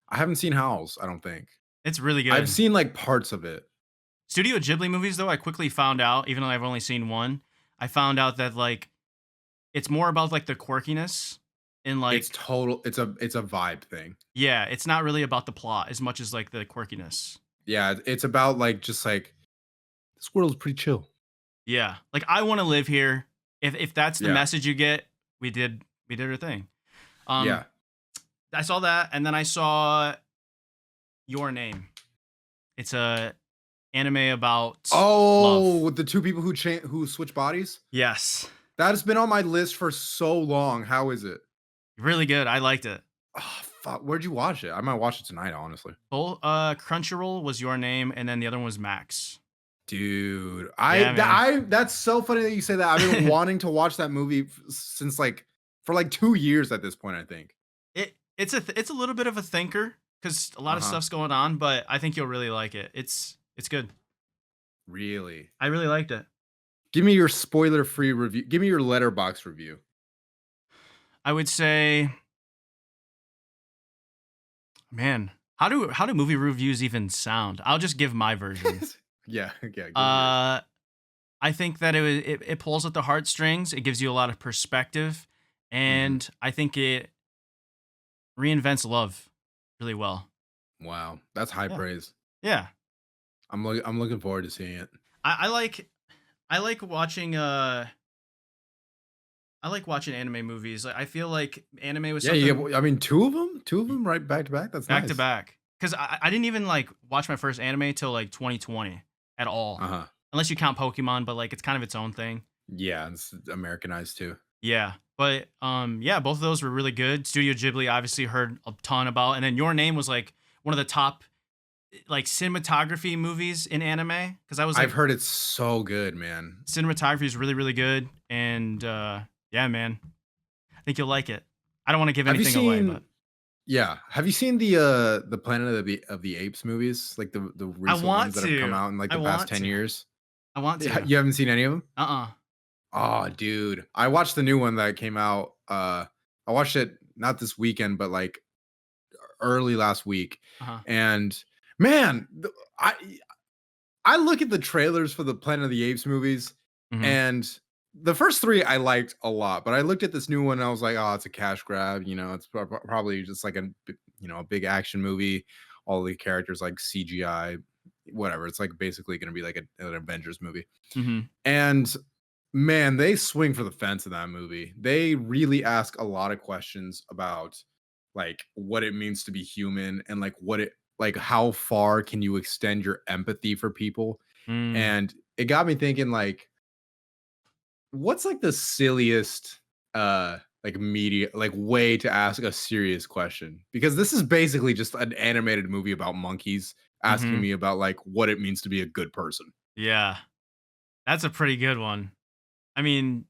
I haven't seen Howls, I don't think. It's really I've good. seen like parts of it. Studio Ghibli movies, though, I quickly found out, even though I've only seen one, I found out that like it's more about like the quirkiness and It's like total, it's a vibe thing. yeah, it's not really about the plot as much as like the quirkiness. Yeah, it's about like just like this world's pretty chill. Yeah, like I want to live here. If that's the Yeah. message you get, we did our thing. Yeah. I saw that, and then I saw Your Name. It's a anime about Oh, love. with the two people who switch bodies? Yes, That has been on my list for so long. How is it? really good. I liked it. Oh, fuck? Where'd you watch it? I might watch it tonight, honestly. Both Crunchyroll was Your Name, and then the other one was Max. Dude, Yeah, man. that's so funny that you say that. I've been wanting to watch that movie since like for like 2 years at this point, I think. It's a little bit of a thinker because a lot of Uh-huh. stuff's going on, but I think you'll really like it. It's good. Really? I really liked it. Give me your spoiler-free review. Give me your letterbox review. I would say, man, how do movie reviews even sound? I'll just give my version. Yeah, yeah, give me yours. Uh, I think that it pulls at the heartstrings. It gives you a lot of perspective, Mhm. and I think it reinvents love really well. Wow, that's high Yeah, praise. yeah. I'm looking forward to seeing it. I like I like watching I like watching anime movies. Like, I feel like anime was Yeah, you something get I mean, 2 of them? 2 of them right back to back? That's back to nice. back. Because I didn't even like watch my first anime till like 2020 at all, Uh-huh. unless you count Pokemon. But like it's kind of its own thing. Yeah, it's Americanized too. Yeah, but yeah, both of those were really good. Studio Ghibli obviously heard a ton about, and then Your Name was like one of the top like cinematography movies in anime because I was I've like heard it's so good, man. cinematography is really really good, and yeah, man, I think you'll like it. I don't want to give Have you anything away, but seen Yeah, have you seen the Planet of the Apes movies? Like the I recent ones want that have come to. out in like I the past want 10 to. years? I want Yeah, to. you haven't seen any of them? Uh-uh. Oh, dude. I watched the new one that came out. I watched it not this weekend, but like early last week. Uh-huh. And man, I look at the trailers for the Planet of the Apes movies, Mhm. and the first 3 I liked a lot, but I looked at this new one and I was like, "Oh, it's a cash grab." You know, it's probably just like a big action movie. All the characters like CGI, whatever. It's like basically going to be like an Avengers movie. Mhm. And man, they swing for the fence in that movie. They really ask a lot of questions about like what it means to be human and like how far can you extend your empathy for people. Mm. And it got me thinking like what's like the silliest like media like way to ask a serious question, because this is basically just an animated movie about monkeys asking Mhm. me about like what it means to be a good person Yeah. That's a pretty good one. I mean,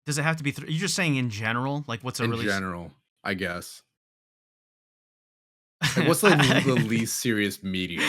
does it have to be you're just saying in general? Like what's a in really general, I guess. Like, I what's the least serious medium?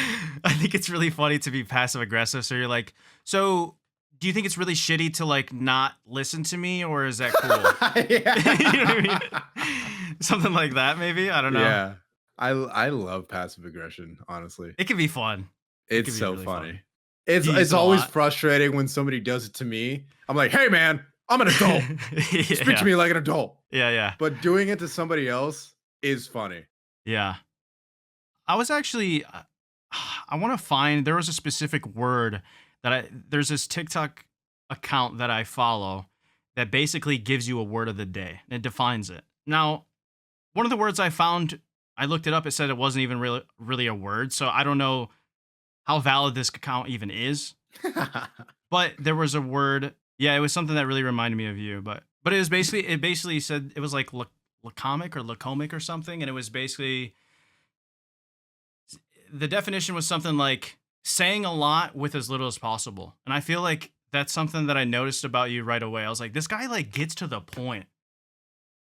I think it's really funny to be passive aggressive. So you're like, so do you think it's really shitty to like not listen to me, or is that cool? You know what I Yeah. mean? Something like that, maybe. I don't know. Yeah. I love passive aggression, honestly. It could be fun. It It's could be so really funny. fun. Do you use It's it a always lot? frustrating when somebody does it to me. I'm like, "Hey, man, I'm an adult. Speak to Yeah. me like an adult." Yeah. Yeah. But doing it to somebody else is funny. Yeah. I was actually, I want to find, there was a specific word there's this TikTok account that I follow that basically gives you a word of the day and it defines it. Now, one of the words I found, I looked it up, it said it wasn't even really a word. So I don't know how valid this account even is, but there was a word. Yeah, it was something that really reminded me of you, but it basically said it was like laconic or lacomic or something. And it was basically, the definition was something like saying a lot with as little as possible. And I feel like that's something that I noticed about you right away. I was like, this guy like gets to the point.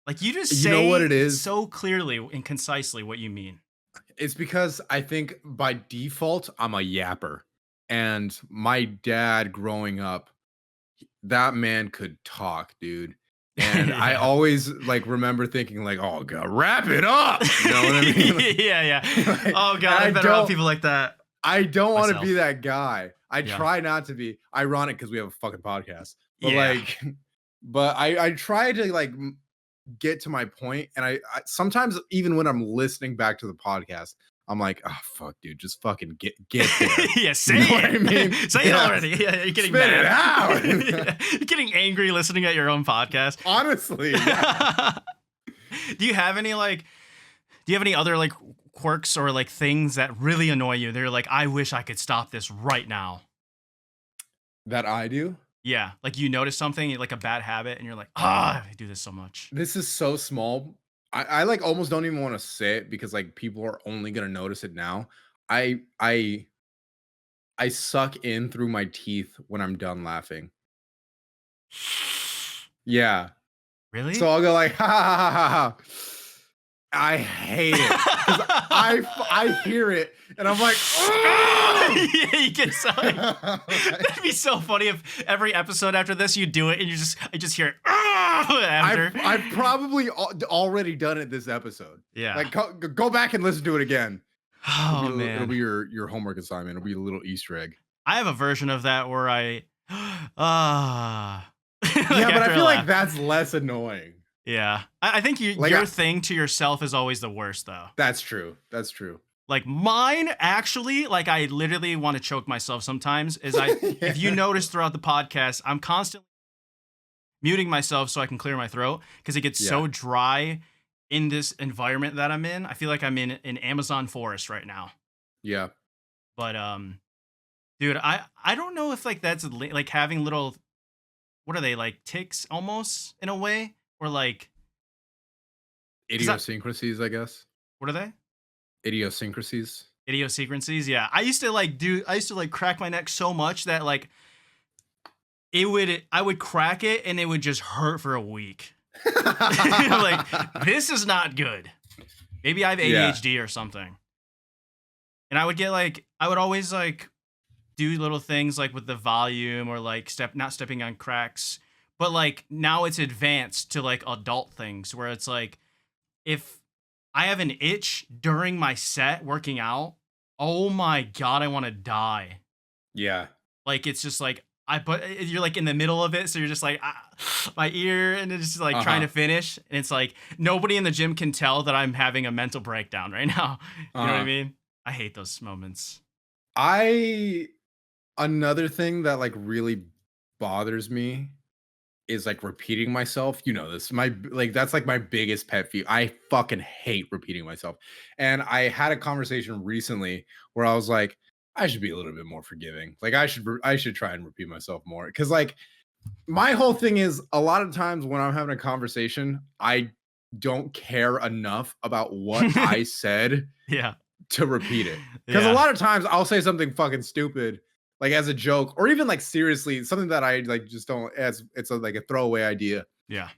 Like you just You know what it say is? so clearly and concisely what you mean. It's because I think by default, I'm a yapper. And my dad growing up, that man could talk, dude. And I Yeah. always like remember thinking like, "Oh god, wrap it up." You know what I mean? Yeah, yeah. Like, Oh and god, I've been around people like that I don't want to be myself. that guy. I Yeah. try not to be. Ironic because we have a fucking podcast. But Yeah. like but I try to like get to my point, and I sometimes even when I'm listening back to the podcast, I'm like, "Oh fuck, dude, just fucking get there." Yeah, You say know what I mean? it. Say it Yes. already. Yeah, you're getting Spit it mad. out. Yeah, you're getting angry listening at your own podcast. Honestly, yeah. Do you have any like do you have any other like quirks or like things that really annoy you? They're like, I wish I could stop this right now. That I do. Yeah. Like you notice something, like a bad habit, and you're like, ah, I do this so much. This is so small, I like almost don't even want to say it because like people are only gonna notice it now. I suck in through my teeth when I'm done laughing. Yeah. So Really? I'll go like, "Ha, ha, ha, ha, ha." I hate it because I hear it and I'm like, "Ugh!" Yeah, you get so that'd be so funny if every episode after this you do it and I just hear it after. I've probably already done it this episode. Yeah. Like, go back and listen to it again. Oh It'll man. be your homework assignment. It'll be a little Easter egg. I have a version of that where I ah like Yeah, but I after I feel like laugh. that's less annoying. Yeah. I think Like, your thing to yourself is always the worst though. that's true. That's true. Like mine actually, like I literally want to choke myself sometimes is if you Yeah. notice throughout the podcast, I'm constantly muting myself so I can clear my throat because it gets Yeah. so dry in this environment that I'm in. I feel like I'm in an Amazon forest right now. Yeah. But dude, I don't know if like that's like having little, what are they, like ticks almost in a way, or like, is that, Idiosyncrasies, I guess. what are they? Idiosyncrasies. Idiosyncrasies. Yeah, I used to like crack my neck so much that like I would crack it and it would just hurt for a week. Like this is not good. Maybe I have Yeah. ADHD or something. And I would get like I would always like do little things like with the volume or like not stepping on cracks. But like now it's advanced to like adult things where it's like if I have an itch during my set working out, oh my god, I want to die. Yeah. Like it's just like you're like in the middle of it, so you're just like my ear, and it's just like trying Uh-huh. to finish, and it's like nobody in the gym can tell that I'm having a mental breakdown right now. You know what I Uh-huh. mean? I hate those moments. I Another thing that like really bothers me is like repeating myself. You know this. Like that's like my biggest pet peeve. I fucking hate repeating myself. And I had a conversation recently where I was like, I should be a little bit more forgiving. Like I should try and repeat myself more. Cause like my whole thing is a lot of times when I'm having a conversation, I don't care enough about what I said Yeah, to repeat it. Because a yeah, lot of times I'll say something fucking stupid, like as a joke, or even like seriously, something that I like just don't as it's like a throwaway idea. yeah.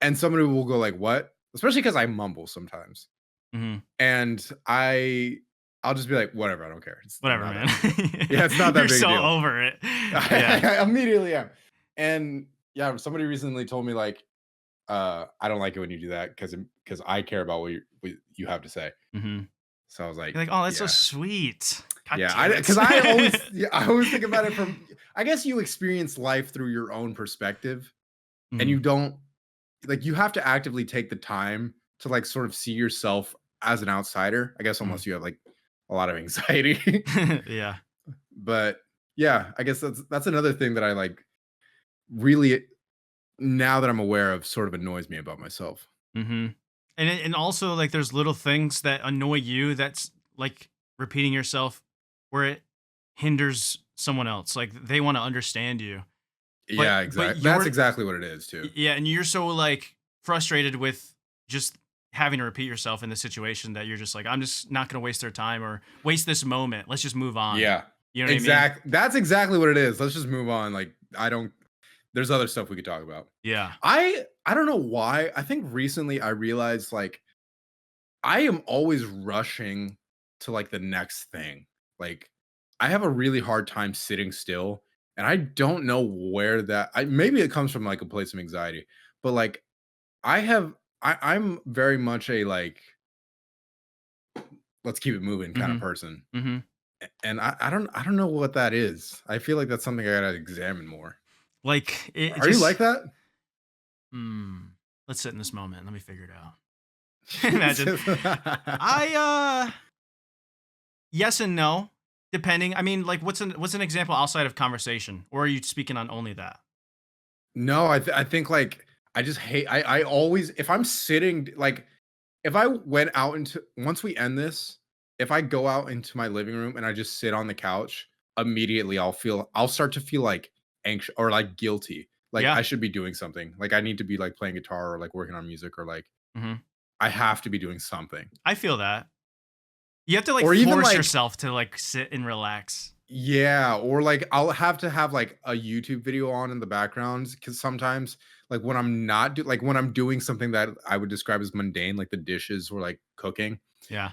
And somebody will go like, what? Especially because I mumble sometimes. Hmm. And I'll just be like, whatever, I don't care. It's Whatever, not man. that big a deal. Yeah, it's not that You're big a so deal. over it. Yeah. I immediately am. And yeah, somebody recently told me like, I don't like it when you do that because I care about what you have to say. Hmm. So I was like, You're like, oh, that's so yeah. sweet. God Yeah, damn because I always it. yeah, I always think about it from I guess you experience life through your own perspective and Mhm. you don't like you have to actively take the time to like sort of see yourself as an outsider. I guess Mhm. unless you have like a lot of anxiety. Yeah. But yeah, I guess that's another thing that I like really now that I'm aware of sort of annoys me about myself. Hmm. And also like there's little things that annoy you that's like repeating yourself where it hinders someone else. Like they want to understand you. Yeah, But exactly. That's you're exactly what it is too. yeah, and you're so like frustrated with just having to repeat yourself in the situation that you're just like, I'm just not gonna waste their time or waste this moment. Let's just move on. Yeah. You know what I mean? That's exactly what it is. Let's just move on. Like I don't there's other stuff we could talk about. Yeah. I don't know why. I think recently I realized like I am always rushing to like the next thing. Like I have a really hard time sitting still and I don't know where that I maybe it comes from like a place of anxiety. But like I have I'm very much a like let's keep it moving kind of Hmm. person. Hmm. And I don't know what that is. I feel like that's something I gotta examine more. Like it Are you like just that? hmm. Let's sit in this moment. Let me figure it out. Imagine. Yes and no, depending. I mean, like what's an example outside of conversation? Or are you speaking on only that? No, I think like I just hate I always if I'm sitting like if I went out into once we end this, if I go out into my living room and I just sit on the couch, immediately I'll start to feel like anxious or like guilty. Like Yeah. I should be doing something. Like I need to be like playing guitar or like working on music or like Mhm. I have to be doing something. I feel that. You have to like Or even force like yourself to like sit and relax. yeah, or like I'll have to have like a YouTube video on in the background because sometimes like when I'm not like when I'm doing something that I would describe as mundane, like the dishes or like cooking, Yeah.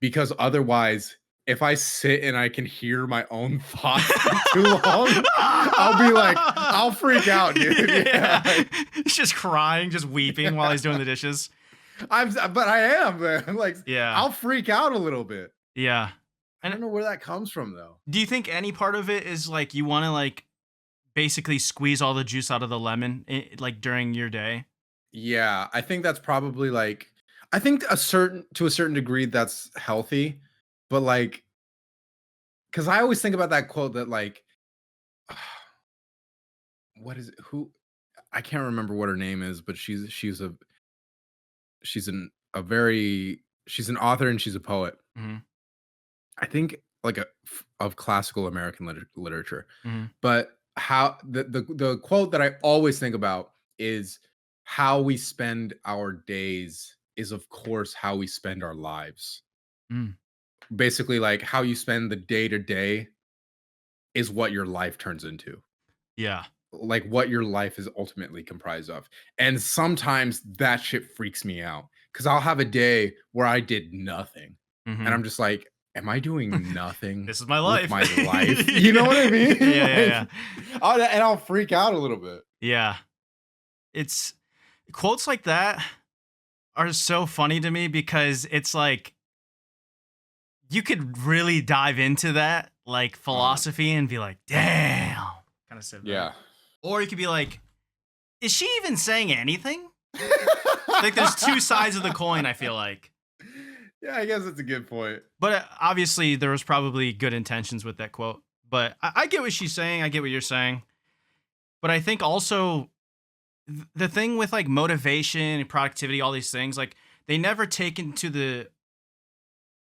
because otherwise, if I sit and I can hear my own thoughts for too long, I'll be like, I'll freak out, dude. Yeah. Yeah. He's just crying, just weeping while he's doing the dishes. But I am, man. Like, Yeah. I'll freak out a little bit. Yeah. I And don't know where that comes from though. do you think any part of it is like you want to like basically squeeze all the juice out of the lemon like during your day? Yeah, I think that's probably like I think a certain degree that's healthy, but like because I always think about that quote that like what is it? Who I can't remember what her name is, but she's an a very she's an author and she's a poet. Hmm. I think like of classical American literature. Hmm. But how the quote that I always think about is how we spend our days is of course how we spend our lives. Mm. Basically like how you spend the day to day is what your life turns into. Yeah. Like what your life is ultimately comprised of. And sometimes that shit freaks me out cuz I'll have a day where I did nothing. And Hmm. I'm just like, am I doing nothing This is my with life. my life? You know Yeah. what I mean? Yeah. Yeah. Yeah. Like I'll freak out a little bit. Yeah. It's quotes like that are so funny to me because it's like you could really dive into that like Uh-huh. philosophy and be like, damn, kind of sit back. Yeah. Or you could be like, is she even saying anything? Like there's two sides of the coin, I feel like. Yeah, I guess that's a good point. But obviously there was probably good intentions with that quote. But I get what she's saying. I get what you're saying. But I think also the thing with like motivation and productivity, all these things, like they never take into the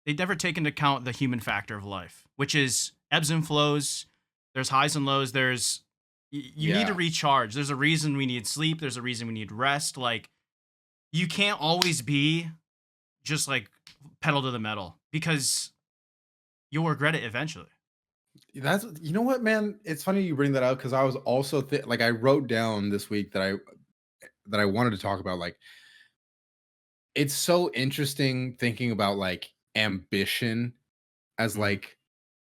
they never take into account the human factor of life, which is ebbs and flows. There's highs and lows. You need to Yeah. recharge. There's a reason we need sleep. There's a reason we need rest. Like you can't always be just like pedal to the metal because you'll regret it eventually. That's you know what, man? It's funny you bring that up because I was also like I wrote down this week that I wanted to talk about like it's so interesting thinking about like ambition as Mhm. like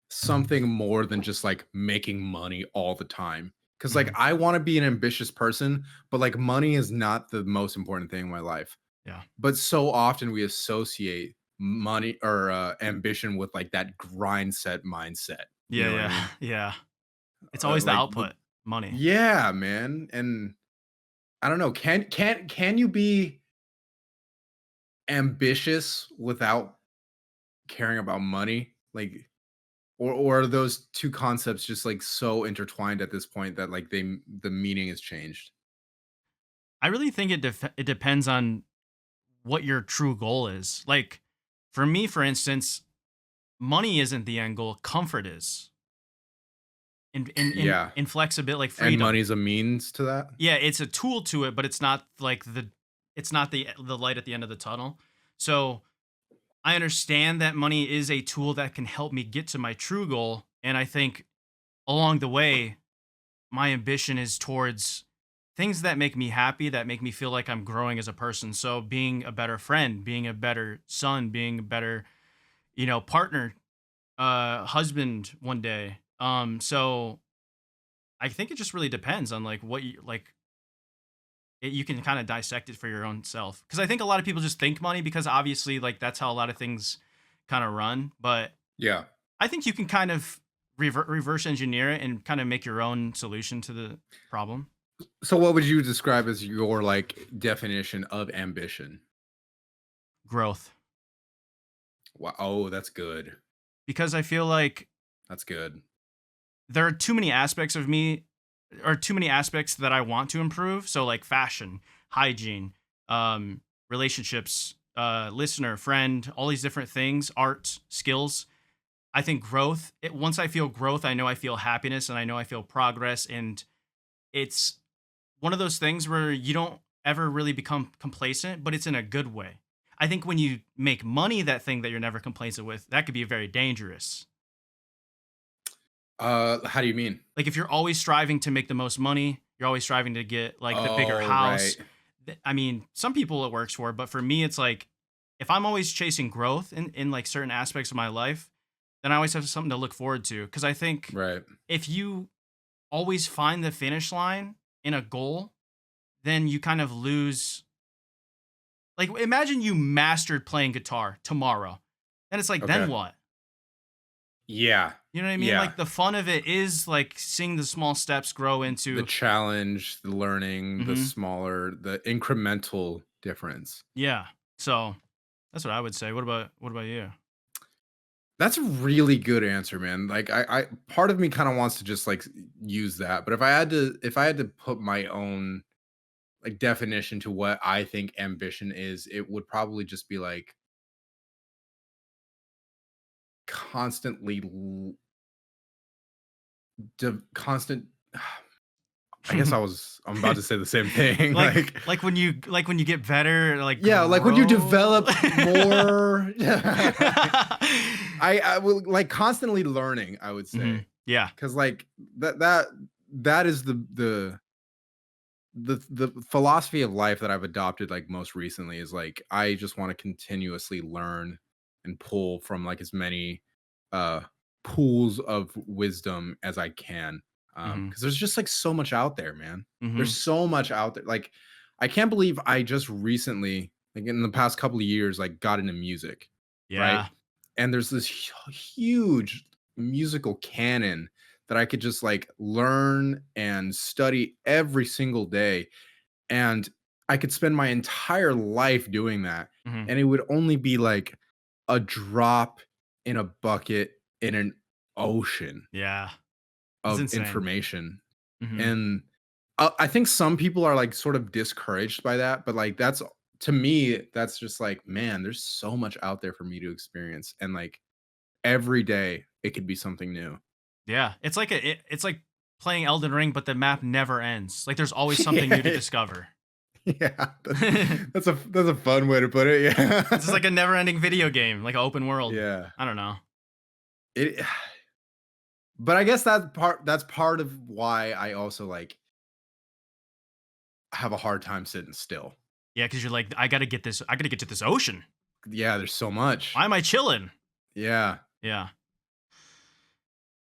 something more than just like making money all the time. Cause like Mhm. I want to be an ambitious person, but like money is not the most important thing in my life. Yeah. But so often we associate money or ambition with like that grind set mindset. You Yeah. know what I Yeah. mean? Yeah. It's always the Like with output, money. yeah, man. And I don't know, can you be ambitious without caring about money? Like or are those two concepts just like so intertwined at this point that like the meaning has changed? I really think it depends on what your true goal is. Like for me, for instance, money isn't the end goal. Comfort is. Yeah. In flexibility, like And freedom. money's a means to that? Yeah, it's a tool to it, but it's not like it's not the light at the end of the tunnel. So I understand that money is a tool that can help me get to my true goal. And I think along the way, my ambition is towards things that make me happy, that make me feel like I'm growing as a person. So being a better friend, being a better son, being a better, partner, husband one day. So I think it just really depends on like what you like. You can kind of dissect it for your own self because I think a lot of people just think money because obviously like that's how a lot of things kind of run. But Yeah. I think you can kind of reverse engineer it and kind of make your own solution to the problem. So what would you describe as your like definition of ambition? Growth, Wow. Oh, that's good. because I feel like That's good. there are too many aspects of me or too many aspects that I want to improve. So like fashion, hygiene, relationships, listener, friend, all these different things, art, skills. I think growth, once I feel growth, I know I feel happiness and I know I feel progress. And it's one of those things where you don't ever really become complacent, but it's in a good way. I think when you make money that thing that you're never complacent with, that could be very dangerous. How do you mean? Like if you're always striving to make the most money, you're always striving to get like the bigger Oh, right. house. I mean, some people it works for, but for me, it's like if I'm always chasing growth in like certain aspects of my life, then I always have something to look forward to. Because I think Right. if you always find the finish line in a goal, then you kind of lose. Like imagine you mastered playing guitar tomorrow, then it's like then Okay. what? Yeah. You know what I mean? Yeah. Like the fun of it is like seeing the small steps grow The into. challenge, the learning, the Mhm. smaller, the incremental difference. Yeah. So that's what I would say. What about you? That's a really good answer, man. Like I part of me kind of wants to just like use that, but if I had to put my own like definition to what I think ambition is, it would probably just be like constantly constant I guess I'm about to say the same thing. like Like like when you get better, like yeah, like when you grow. develop more I will like constantly learning, I would Hmm. say. Yeah. Cuz like that is the philosophy of life that I've adopted like most recently is like I just want to continuously learn and pull from like as many uh pools of wisdom as I can. Hmm. Because there's just like so much out there, man. There's Hmm. so much out there. Like I can't believe I just recently, like in the past couple of years, like got into music, right? Yeah. And there's this huge musical canon that I could just like learn and study every single day. And I could spend my entire life doing that. Hmm. And it would only be like a drop in a bucket in an ocean Yeah. It's of insane. information. Hmm. And I think some people are like sort of discouraged by that. But like, that's to me, that's just like, man, there's so much out there for me to experience. And like every day, it could be something new. Yeah. It's like playing Elden Ring, but the map never ends. Like there's always something new to Yeah. discover. Yeah, It's that's a fun way to put it, just yeah. like a never-ending video game, like an open world. Yeah. I don't know. It but I guess that's part of why I also, like, have a hard time sitting still. Yeah, because you're like, I gotta get this. I gotta get to this ocean. Yeah, there's so much. Why am I chilling? Yeah, Yeah.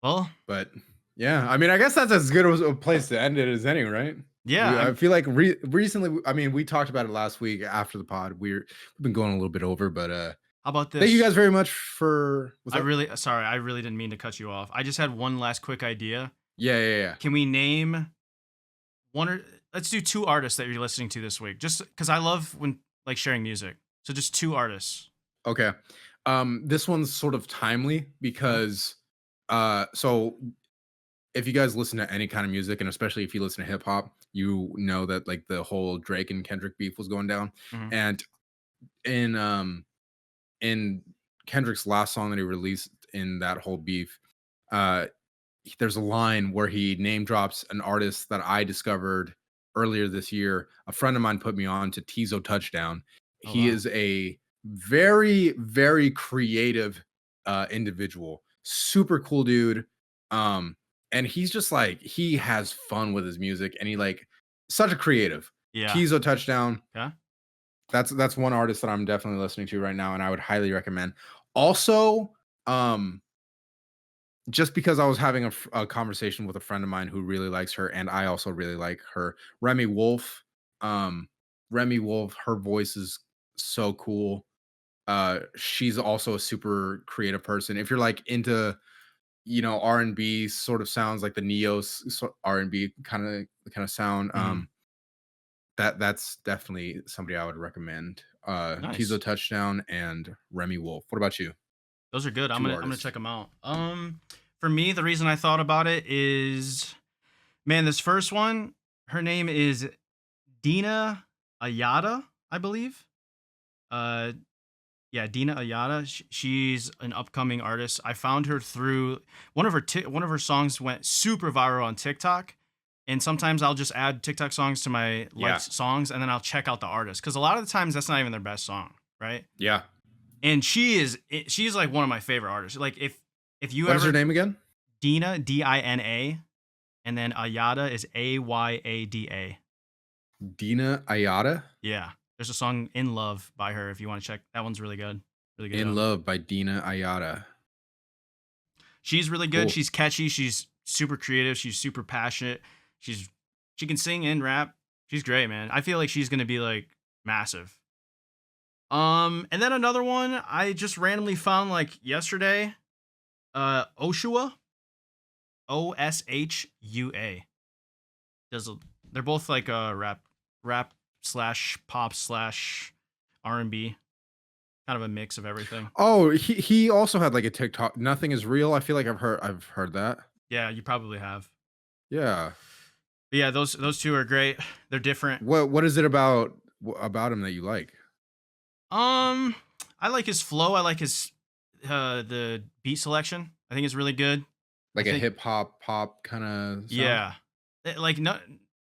Well, but yeah, I mean, I guess that's as good as a place to end it as any, right? yeah. I feel like recently, I mean, we talked about it last week after the pod. We've been going a little bit over, but, How about thank you this? guys very much for what's up? Sorry, I really didn't mean to cut you off. I just had one last quick idea. Yeah, yeah, yeah. Can we name one or let's do two artists that you're listening to this week? Just because I love when like sharing music. So just two artists. Okay. This one's sort of timely Okay. because so if you guys listen to any kind of music and especially if you listen to hip hop, you know that like the whole Drake and Kendrick beef was going down. Hmm. And in in Kendrick's last song that he released in that whole beef, uh there's a line where he name drops an artist that I discovered earlier this year. A friend of mine put me on to Tizo Touchdown. Oh He wow. is a very, very creative individual. Super cool dude. Um, and he's just like he has fun with his music, and he like such a creative. Yeah. Tizo Touchdown. Okay. That's one artist that I'm definitely listening to right now, and I would highly recommend. Also, just because I was having a conversation with a friend of mine who really likes her, and I also really like her. Remy Wolf, um, Remy Wolf, her voice is so cool. She's also a super creative person. If you're like into, R&B sort of sounds like the R&B kind of sound, Hmm. that's definitely somebody I would recommend. Tizo Nice. Touchdown and Remy Wolf. What about you? Those are good. Two I'm gonna artists. check them out. For me, the reason I thought about it is, man, this first one, her name is Dina Ayada, I believe. Uh, yeah, Dina Ayada. She's an upcoming artist. I found her through one of her songs went super viral on TikTok, And sometimes I'll just add TikTok songs to my Yeah. liked songs, and then I'll check out the artist because a lot of the times that's not even their best song, right? Yeah. And she's like one of my favorite artists. Like if you What is her ever name again? Dina Dina, and then Ayada is Ayada. Dina Ayada. Yeah, there's a song "In Love" by her. If you want to check, that one's really good. Really good. In Love by Dina Ayada. She's really good. Cool. She's catchy. She's super creative. She's super passionate. She can sing and rap. She's great, man. I feel like she's gonna be like massive. And then another one I just randomly found like yesterday. Oshua, Oshua. Does they're both like rap slash pop slash R&B, kind of a mix of everything. Oh, he also had like a TikTok. Nothing is real. I feel like I've heard that. Yeah, you probably have. Yeah. But yeah, those two are great. They're different. What is it about him that you like? I like his flow. I like his the beat selection. I think it's really good. I Like a think hip hop pop kind of sound? yeah. Like no,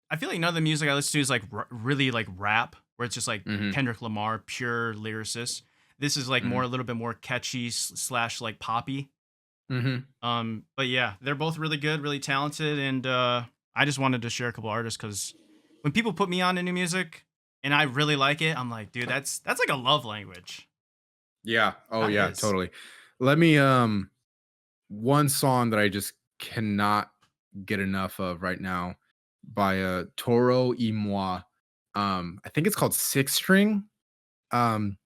I feel like none of the music I listen to is like really like rap, where it's just like Mhm. Kendrick Lamar, pure lyricist. This is like more Mhm. a little bit more catchy slash like poppy. Mhm. But yeah, they're both really good, really talented, and I just wanted to share a couple artists because when people put me on to new music and I really like it, I'm like, dude, that's like a love language. Yeah. Oh That yeah, is. totally. Let me one song that I just cannot get enough of right now by Toro y Moi. I think it's called Six String. Um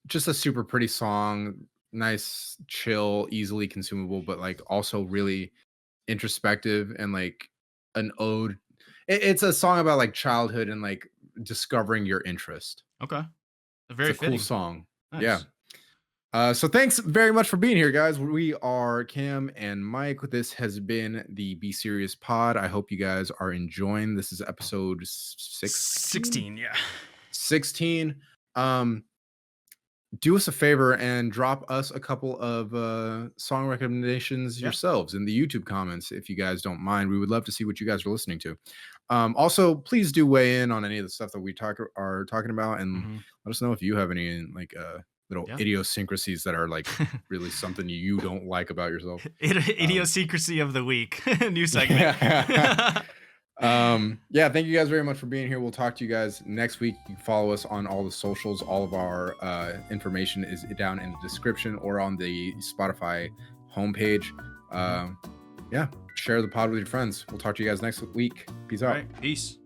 just a super pretty song, nice, chill, easily consumable, but like also really introspective and like an ode. It's a song about like childhood and like discovering your interest. Okay. It's Very a cool fitting. song. Yeah. Nice. So thanks very much for being here, guys. We are Cam and Mike. This has been the Be Serious Pod. I hope you guys are enjoying. This is episode 16. 16, yeah. 16. Do us a favor and drop us a couple of song recommendations Yeah. yourselves in the YouTube comments if you guys don't mind. We would love to see what you guys are listening to. Also, please do weigh in on any of the stuff that we are talking about, and Mhm. let us know if you have any like little Yeah. idiosyncrasies that are like really something you don't like about yourself. Idiosyncrasy of the week. New segment. Yeah, thank you guys very much for being here. We'll talk to you guys next week. You can follow us on all the socials. All of our information is down in the description or on the Spotify homepage. Yeah, share the pod with your friends. We'll talk to you guys next week. Peace All out. right. Peace.